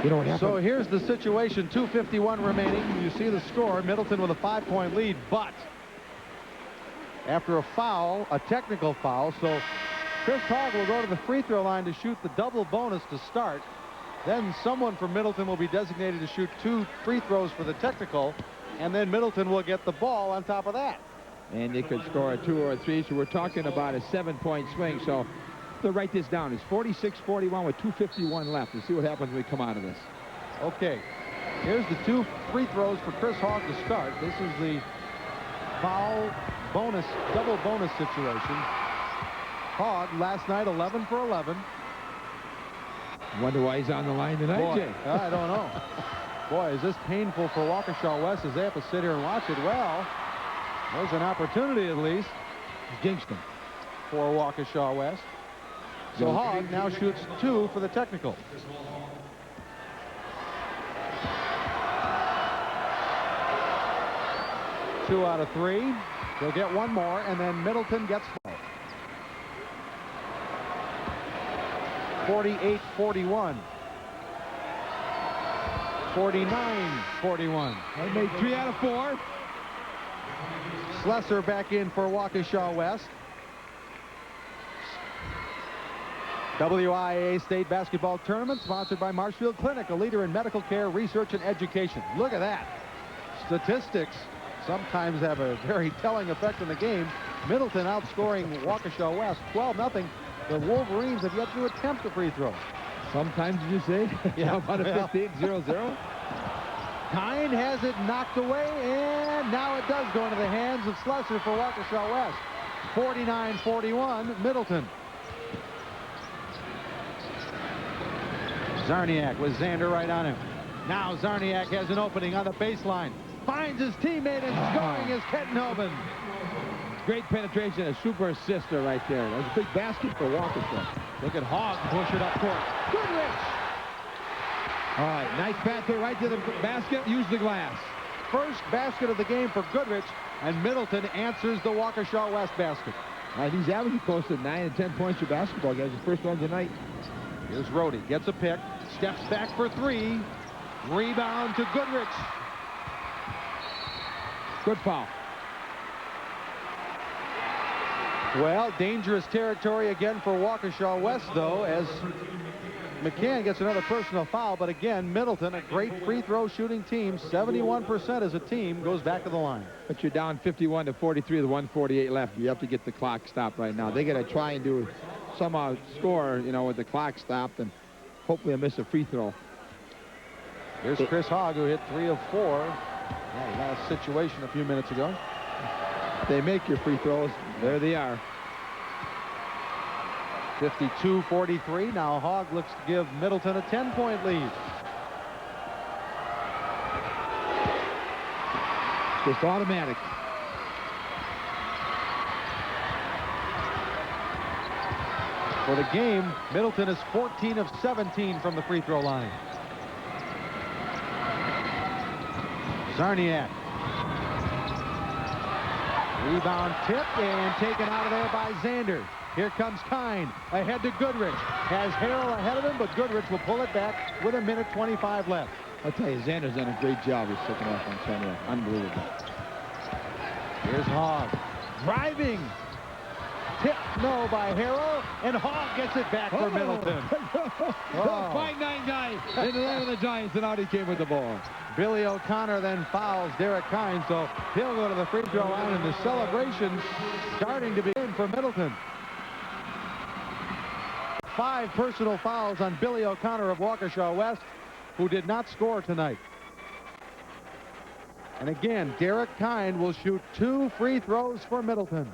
You know what happened? So here's the situation, 2:51 remaining. You see the score, Middleton with a 5-point lead, but after a foul, a technical foul, so Chris Hogg will go to the free throw line to shoot the double bonus to start. Then someone from Middleton will be designated to shoot 2 free throws for the technical, and then Middleton will get the ball on top of that. And they could score a 2 or a 3, so we're talking about a 7-point swing. So to write this down, it's 46-41 with 2:51 left. We'll see what happens when we come out of this. Okay, here's the 2 free throws for Chris Hogg to start. This is the foul bonus, double bonus situation. Hogg last night 11 for 11. Wonder why he's on the line tonight, Boy, Jay. I don't know. Boy, is this painful for Waukesha West as they have to sit here and watch it. Well, there's an opportunity at least. Jinxed him. For Waukesha West. So Hogg now shoots 2 for the technical. Two out of 3. They'll get 1 more, and then Middleton gets 5. 48-41. 49-41. They made 3 out of 4. Slesser back in for Waukesha West. WIAA State Basketball Tournament sponsored by Marshfield Clinic, a leader in medical care, research, and education. Look at that. Statistics sometimes have a very telling effect on the game. Middleton outscoring Waukesha West 12-0. The Wolverines have yet to attempt a free throw. Sometimes, did you say? Yeah. How about a 15-0-0? Kine has it knocked away, and now it does go into the hands of Slesser for Waukesha West. 49-41, Middleton. Zarniak with Zander right on him. Now Zarniak has an opening on the baseline. Finds his teammate and scoring is Kettenhoven. Great penetration, a super assister right there. That was a big basket for Waukesha. Look at Hogg push it up court. Goodrich! All right, nice pass there right to the basket. Use the glass. First basket of the game for Goodrich, and Middleton answers the Waukesha West basket. All right, he's averaging close to 9 and 10 points for basketball, guys. The first one tonight. Here's Rhodey, gets a pick, steps back for 3. Rebound to Goodrich. Good foul. Well, dangerous territory again for Waukesha West, though, as McCann gets another personal foul. But again, Middleton, a great free throw shooting team, 71% as a team, goes back to the line. But you're down 51-43 with 1:48 left. You have to get the clock stopped right now. They got to try and do somehow score, you know, with the clock stopped, and hopefully miss a free throw. Here's Chris Hogg, who hit 3 of 4. Yeah, last situation a few minutes ago. They make your free throws. There they are. 52-43. Now Hogg looks to give Middleton a 10-point lead. Just automatic. For the game, Middleton is 14 of 17 from the free throw line. Zarniak. Rebound tipped and taken out of there by Zander. Here comes Kine. Ahead to Goodrich. Has Harrell ahead of him, but Goodrich will pull it back with 1:25 left. I'll tell you, Xander's done a great job with second half on Cardinal. Unbelievable. Here's Hogg. Driving. Tip no by Harrell, and Hogg gets it back for Middleton. Fine 9-9 in the line of the Giants, and out he came with the ball. Billy O'Connor then fouls Derek Kine, so he'll go to the free throw line, and the celebration starting to begin for Middleton. 5 personal fouls on Billy O'Connor of Waukesha West, who did not score tonight. And again, Derek Kine will shoot 2 free throws for Middleton.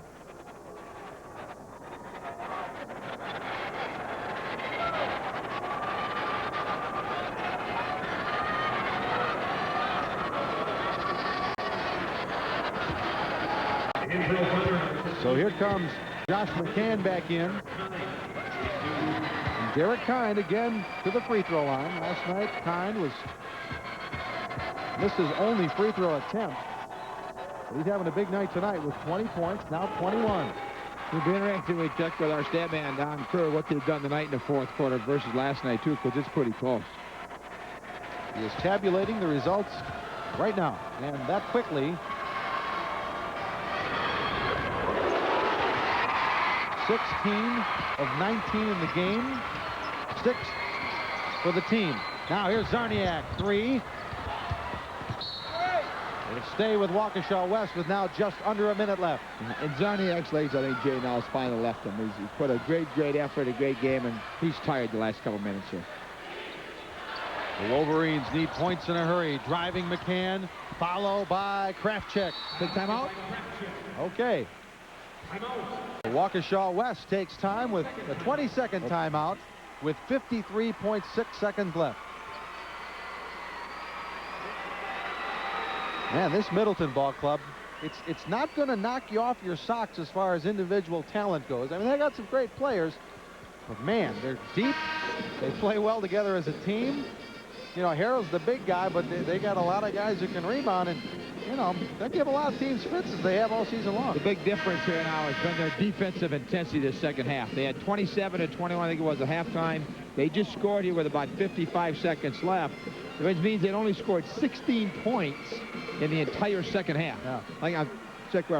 So here comes Josh McCann back in. And Derek Kine again to the free throw line. Last night, Kine missed his only free throw attempt. But he's having a big night tonight with 20 points, now 21. It'll be interesting when we check with our stat man, Don Kerr, what they've done tonight in the fourth quarter versus last night, too, because it's pretty close. He is tabulating the results right now, and that quickly. 16 of 19 in the game. 6 for the team. Now here's Zarniak, 3. It'll stay with Waukesha West with now just under a minute left. And Zarniak's legs, I think Jay now has finally left him. He's put a great effort, a great game, and he's tired the last couple minutes here. The Wolverines need points in a hurry. Driving McCann, followed by Krafchick. Big timeout? Okay. Waukesha West takes time with a 20-second timeout with 53.6 seconds left. Man, this Middleton ball club, it's not going to knock you off your socks as far as individual talent goes. I mean, they got some great players, but man, they're deep. They play well together as a team. You know, Harrell's the big guy, but they got a lot of guys who can rebound, and you know, they give a lot of teams fits as they have all season long. The big difference here now has been their defensive intensity this second half. They had 27 to 21, I think it was, at halftime. They just scored here with about 55 seconds left, which means they only scored 16 points in the entire second half. Yeah. Like I'm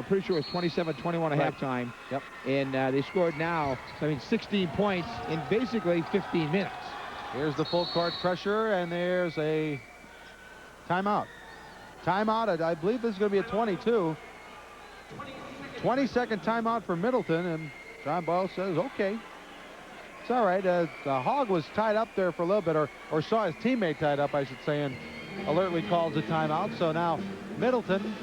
pretty sure it was 27-21 at halftime. Yep. And they scored now, so I mean, 16 points in basically 15 minutes. Here's the full court pressure, and there's a timeout. Timeout, I believe this is going to be a 22. 20-second timeout for Middleton, and John Boyle says, okay. It's all right. Hogg was tied up there for a little bit, or saw his teammate tied up, I should say, and alertly calls a timeout. So now Middleton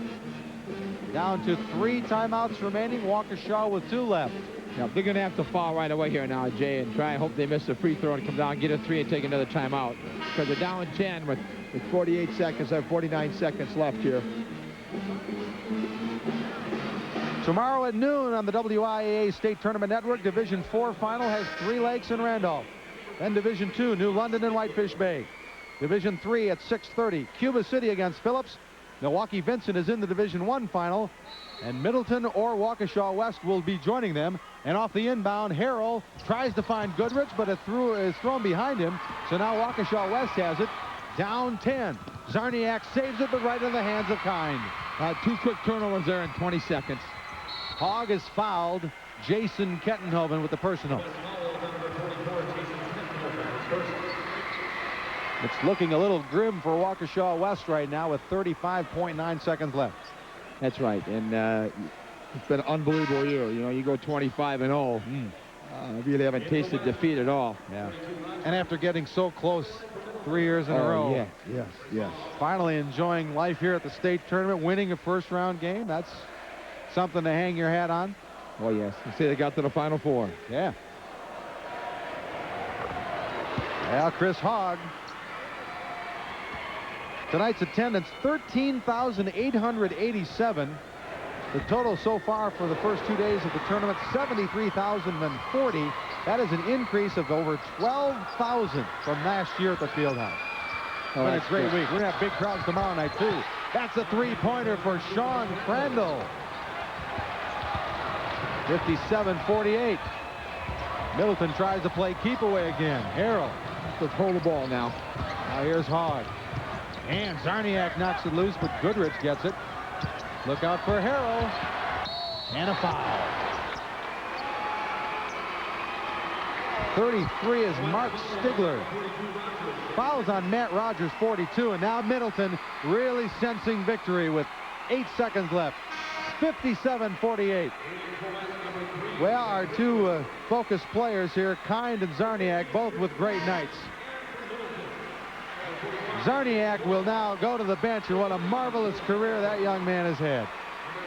down to 3 timeouts remaining. Waukesha with 2 left. Yeah, they're going to have to foul right away here now, Jay, and try and hope they miss a free throw and come down, get a 3, and take another timeout. Because they're down 10 with 48 seconds, or 49 seconds left here. Tomorrow at noon on the WIAA State Tournament Network, Division 4 final has 3 legs in Randolph. Then Division 2, New London and Whitefish Bay. Division 3 at 6:30, Cuba City against Phillips. Milwaukee Vincent is in the Division 1 final, and Middleton or Waukesha West will be joining them. And off the inbound, Harrell tries to find Goodrich, but it is thrown behind him. So now Waukesha West has it, down 10. Zarniak saves it, but right in the hands of Kine. 2 quick turnovers there in 20 seconds. Hogg has fouled Jason Kettenhoven with the personal. It's looking a little grim for Waukesha West right now with 35.9 seconds left. That's right, and it's been an unbelievable year. You know, you go 25-0. Really haven't tasted defeat at all. Yeah. And after getting so close 3 years in a row. Yes. Finally enjoying life here at the state tournament, winning a first-round game. That's something to hang your hat on. Oh, yes. You say they got to the Final Four. Yeah. Well, Chris Hogg. Tonight's attendance, 13,887. The total so far for the first 2 days of the tournament, 73,040. That is an increase of over 12,000 from last year at the Fieldhouse. Oh, It's a great week. We're going to have big crowds tomorrow night, too. That's a 3-pointer for Sean Crandall. 57-48. Middleton tries to play keep away again. Harrell. Let's hold the ball now. Now here's Hogg. And Zarniak knocks it loose, but Goodrich gets it. Look out for Harrell. And a foul. 33 is Mark Stigler. Fouls on Matt Rogers, 42, and now Middleton really sensing victory with 8 seconds left. 57-48. Well, our two focused players here, Kind and Zarniak, both with great nights. Zarniak will now go to the bench, and what a marvelous career that young man has had.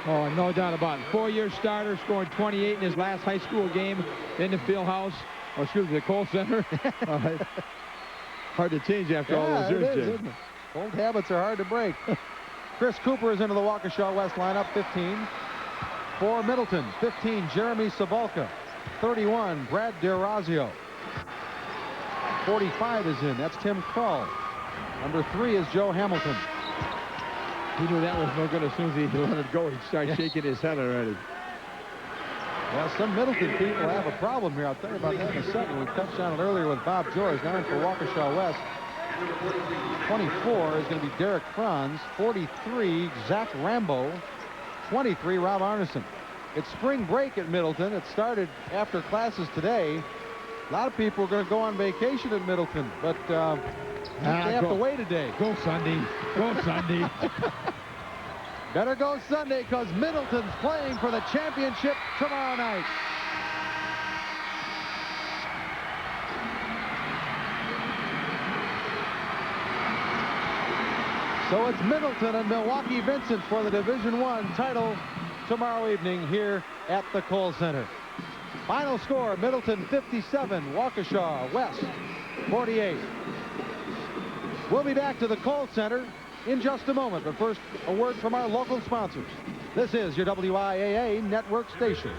Oh, no doubt about it. 4-year starter, scoring 28 in his last high school game in the field house. Oh, excuse me, the Kohl Center. Hard to change after all those years, Jay. Isn't it? Old habits are hard to break. Chris Cooper is into the Waukesha West lineup, 15. For Middleton, 15, Jeremy Savolka. 31, Brad DeRazio. 45 is in, that's Tim Krull. Number 3 is Joe Hamilton. He knew that was no good as soon as he let it go. He'd start shaking his head already. Well, some Middleton people have a problem here. I'll tell you about that in a second. We touched on it earlier with Bob George. Now in for Waukesha West. 24 is going to be Derek Franz. 43, Zach Rambo. 23, Rob Arneson. It's spring break at Middleton. It started after classes today. A lot of people are going to go on vacation at Middleton, but they have to wait a day. Go Sunday. Go Sunday. Better go Sunday, because Middleton's playing for the championship tomorrow night. So it's Middleton and Milwaukee Vincent for the Division I title tomorrow evening here at the Kohl Center. Final score, Middleton 57, Waukesha West 48. We'll be back to the Kohl Center in just a moment, but first, a word from our local sponsors. This is your WIAA network station.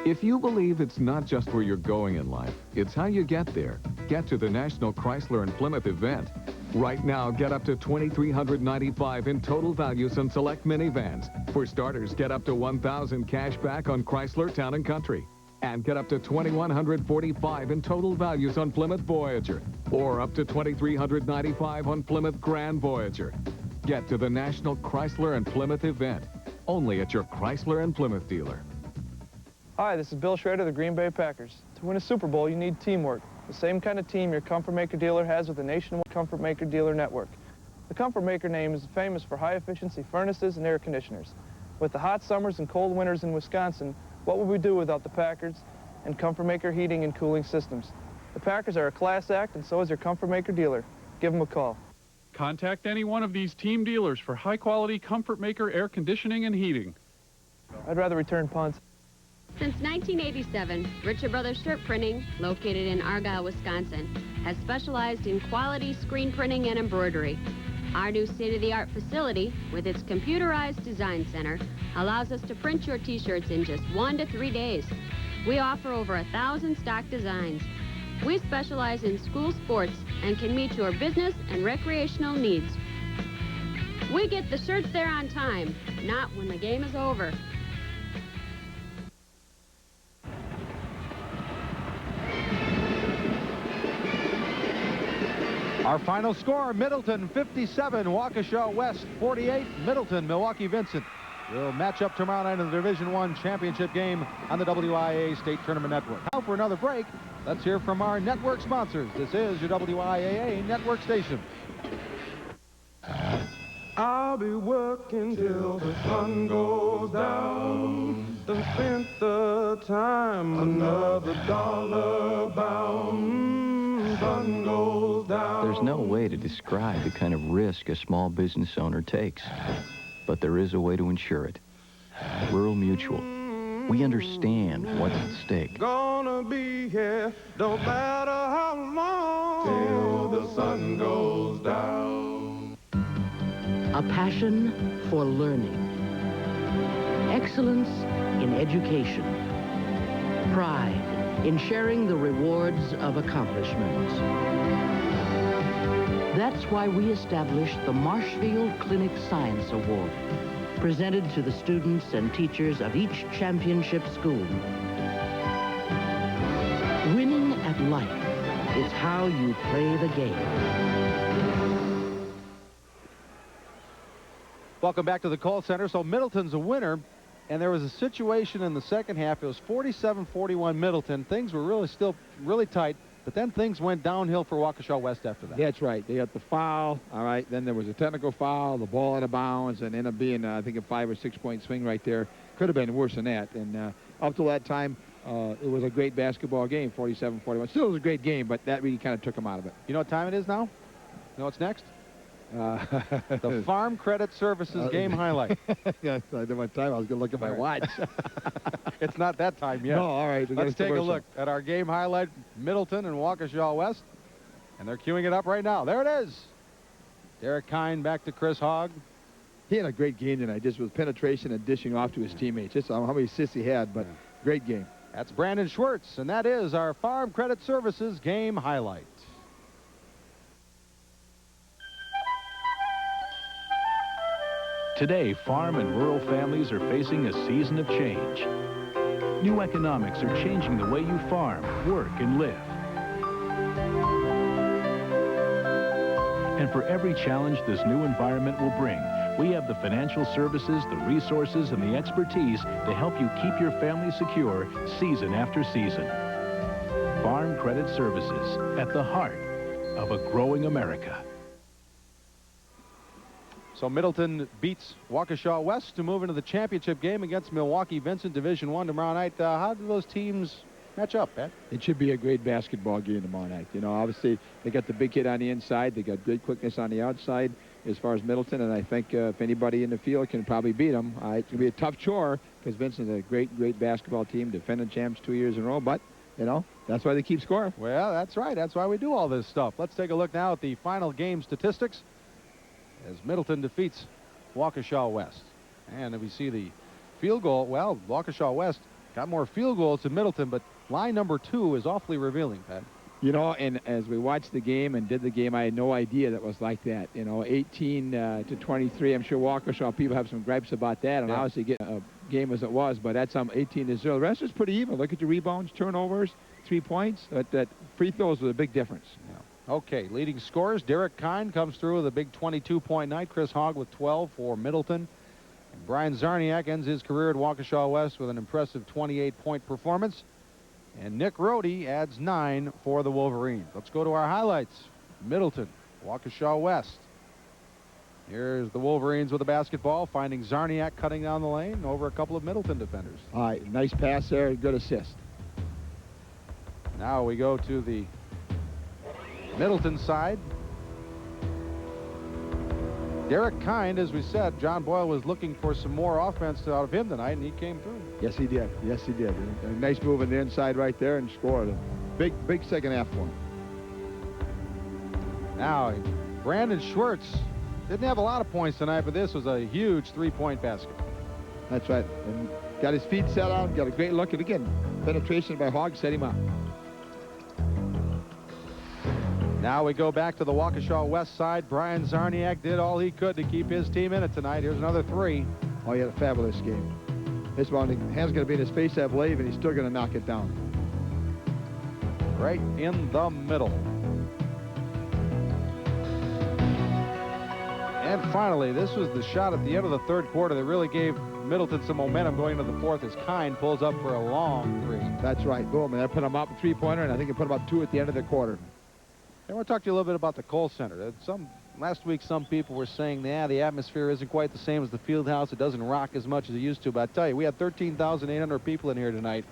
If you believe it's not just where you're going in life, it's how you get there. Get to the National Chrysler and Plymouth event. Right now, get up to $2,395 in total values on select minivans. For starters, get up to $1,000 cash back on Chrysler Town & Country. And get up to $2,145 in total values on Plymouth Voyager, or up to $2,395 on Plymouth Grand Voyager. Get to the National Chrysler and Plymouth event, only at your Chrysler and Plymouth dealer. Hi, this is Bill Schrader of the Green Bay Packers. To win a Super Bowl, you need teamwork. The same kind of team your Comfort Maker dealer has with the nationwide Comfort Maker dealer network. The Comfort Maker name is famous for high-efficiency furnaces and air conditioners. With the hot summers and cold winters in Wisconsin, what would we do without the Packers and Comfort Maker heating and cooling systems? The Packers are a class act, and so is your Comfort Maker dealer. Give them a call. Contact any one of these team dealers for high-quality Comfort Maker air conditioning and heating. I'd rather return punts. Since 1987, Richard Brothers Shirt Printing, located in Argyle, Wisconsin, has specialized in quality screen printing and embroidery. Our new state-of-the-art facility, with its computerized design center, allows us to print your t-shirts in just 1 to 3 days. We offer over 1,000 stock designs. We specialize in school sports and can meet your business and recreational needs. We get the shirts there on time, not when the game is over. Our final score, Middleton 57, Waukesha West 48. Middleton, Milwaukee Vincent will match up tomorrow night in the Division I championship game on the WIAA State Tournament Network. Now for another break, let's hear from our network sponsors. This is your WIAA network station. I'll be working till the sun goes down. Done spent the time, another dollar bound. Sun goes down. There's no way to describe the kind of risk a small business owner takes, but there is a way to insure it. Rural Mutual. We understand what's at stake. Gonna be here, don't matter how long, till the sun goes down. A passion for learning. Excellence in education. Pride in sharing the rewards of accomplishment. That's why we established the Marshfield Clinic Science Award, presented to the students and teachers of each championship school. life. It's how you play the game. Welcome back to the call center. So Middleton's a winner, and there was a situation in the second half. It was 47-41 Middleton. Things were still really tight, but then things went downhill for Waukesha West after that. That's right. They got the foul, all right. Then there was a technical foul, the ball out of bounds, and ended up being, I think, a 5 or 6 point swing right there. Could have been worse than that. And up till that time, it was a great basketball game, 47-41. Still was a great game, but that really kind of took them out of it. You know what time it is now? You know what's next? The Farm Credit Services game highlight. Yeah, I know what time. I was going to look at my watch. It's not that time yet. No, all right. Let's take a look at our game highlight, Middleton and Waukesha West. And they're queuing it up right now. There it is. Derek Kine back to Chris Hogg. He had a great game tonight, just with penetration and dishing off to his teammates. Just how many assists he had, but great game. That's Brandon Schwartz, and that is our Farm Credit Services game highlight. Today, farm and rural families are facing a season of change. New economics are changing the way you farm, work, and live. And for every challenge this new environment will bring, we have the financial services, the resources, and the expertise to help you keep your family secure season after season. Farm Credit Services, at the heart of a growing America. So Middleton beats Waukesha West to move into the championship game against Milwaukee Vincent Division I tomorrow night. How do those teams match up, Pat? It should be a great basketball game tomorrow night. You know, obviously, they got the big kid on the inside. They got good quickness on the outside as far as Middleton, and I think if anybody in the field can probably beat them. It's going to be a tough chore because Vincent's a great basketball team, defending champs 2 years in a row, but, you know, that's why they keep scoring. Well, that's right. That's why we do all this stuff. Let's take a look now at the final game statistics as Middleton defeats Waukesha West. And if we see the field goal, well, Waukesha West got more field goals than Middleton, but line number 2 is awfully revealing, Pat. You know, and as we watched the game and did the game, I had no idea that was like that. You know, 18 to 23. I'm sure Waukesha people have some gripes about that, and obviously get a game as it was, but that's 18 to 0. The rest is pretty even. Look at the rebounds, turnovers, 3 points. That free throws was a big difference. Yeah. Okay, leading scorers, Derek Kine comes through with a big 22-point night. Chris Hogg with 12 for Middleton. And Brian Zarniak ends his career at Waukesha West with an impressive 28-point performance. And Nick Rohde adds 9 for the Wolverines. Let's go to our highlights. Middleton, Waukesha West. Here's the Wolverines with the basketball, finding Zarniak cutting down the lane over a couple of Middleton defenders. All right, nice pass there, good assist. Now we go to the Middleton side. Derek Kine, as we said, John Boyle was looking for some more offense out of him tonight, and he came through. Yes, he did. Yes, he did. A nice move on the inside right there and scored a big second half for him. Now, Brandon Schwartz didn't have a lot of points tonight, but this was a huge three-point basket. That's right. And got his feet set out, got a great look. And again, penetration by Hogg set him up. Now we go back to the Waukesha West side. Brian Zarniak did all he could to keep his team in it tonight. Here's another 3. Oh, he had a fabulous game. This one, the hand's going to be in his face, I believe, and he's still going to knock it down. Right in the middle. And finally, this was the shot at the end of the third quarter that really gave Middleton some momentum going into the fourth as Kine pulls up for a long 3. That's right. Boom. And that put him up a three-pointer, and I think it put him up 2 at the end of the quarter. I want to talk to you a little bit about the Kohl Center. Last week, some people were saying, the atmosphere isn't quite the same as the field house. It doesn't rock as much as it used to. But I tell you, we had 13,800 people in here tonight,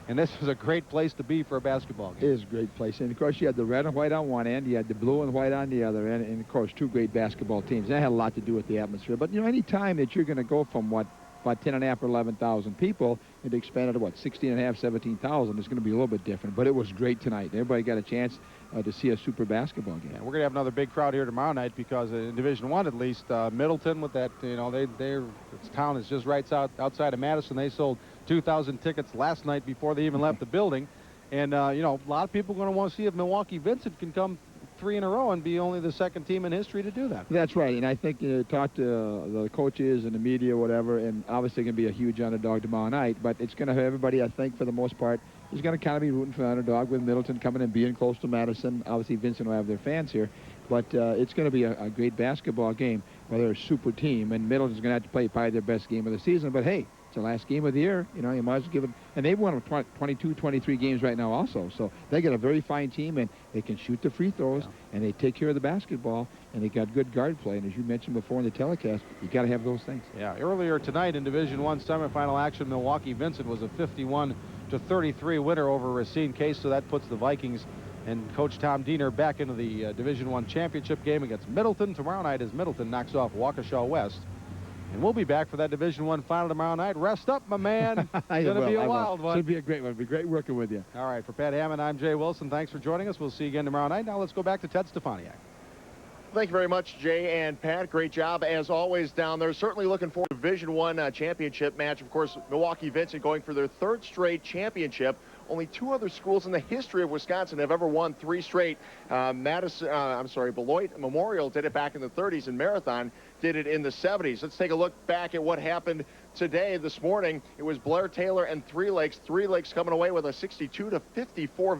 and this was a great place to be for a basketball game. It is a great place. And, of course, you had the red and white on one end. You had the blue and white on the other end. And, of course, 2 great basketball teams. That had a lot to do with the atmosphere. But, you know, any time that you're going to go from, about 10.5 or 11,000 people, and expanded to 16.5, 17,000. It's going to be a little bit different, but it was great tonight. Everybody got a chance to see a super basketball game. Yeah, we're going to have another big crowd here tomorrow night because in Division I, at least, Middleton with that, its town is just right outside of Madison. They sold 2,000 tickets last night before they even left the building, and a lot of people are going to want to see if Milwaukee Vincent can come 3 in a row and be only the second team in history to do that. That's right, and I think talk to the coaches and the media, whatever, and obviously going to be a huge underdog tomorrow night, but it's going to have everybody, I think, for the most part, he's going to kind of be rooting for the underdog with Middleton coming and being close to Madison. Obviously, Vincent will have their fans here. But it's going to be a great basketball game. Well, they're a super team, and Middleton's going to have to play probably their best game of the season. But, hey, it's the last game of the year. You know, you might as well give it. And they've won 22, 23 games right now also. So they got a very fine team, and they can shoot the free throws, and they take care of the basketball, and they got good guard play. And as you mentioned before in the telecast, you got to have those things. Yeah, earlier tonight in Division I semifinal action, Milwaukee Vincent was a 51-33 winner over Racine Case, so that puts the Vikings and Coach Tom Diener back into the Division I championship game against Middleton tomorrow night as Middleton knocks off Waukesha West. And we'll be back for that Division I final tomorrow night. Rest up, my man. It's going to be a wild one. It's going to be a great one. It'll be great working with you. All right, for Pat Hammond, I'm Jay Wilson. Thanks for joining us. We'll see you again tomorrow night. Now let's go back to Ted Stefaniak. Thank you very much, Jay and Pat. Great job, as always, down there. Certainly looking forward to Division I championship match. Of course, Milwaukee Vincent going for their third straight championship. Only two other schools in the history of Wisconsin have ever won 3 straight. Beloit Memorial did it back in the 30s, and Marathon did it in the 70s. Let's take a look back at what happened today. This morning, it was Blair Taylor and Three Lakes. Three Lakes coming away with a 62-54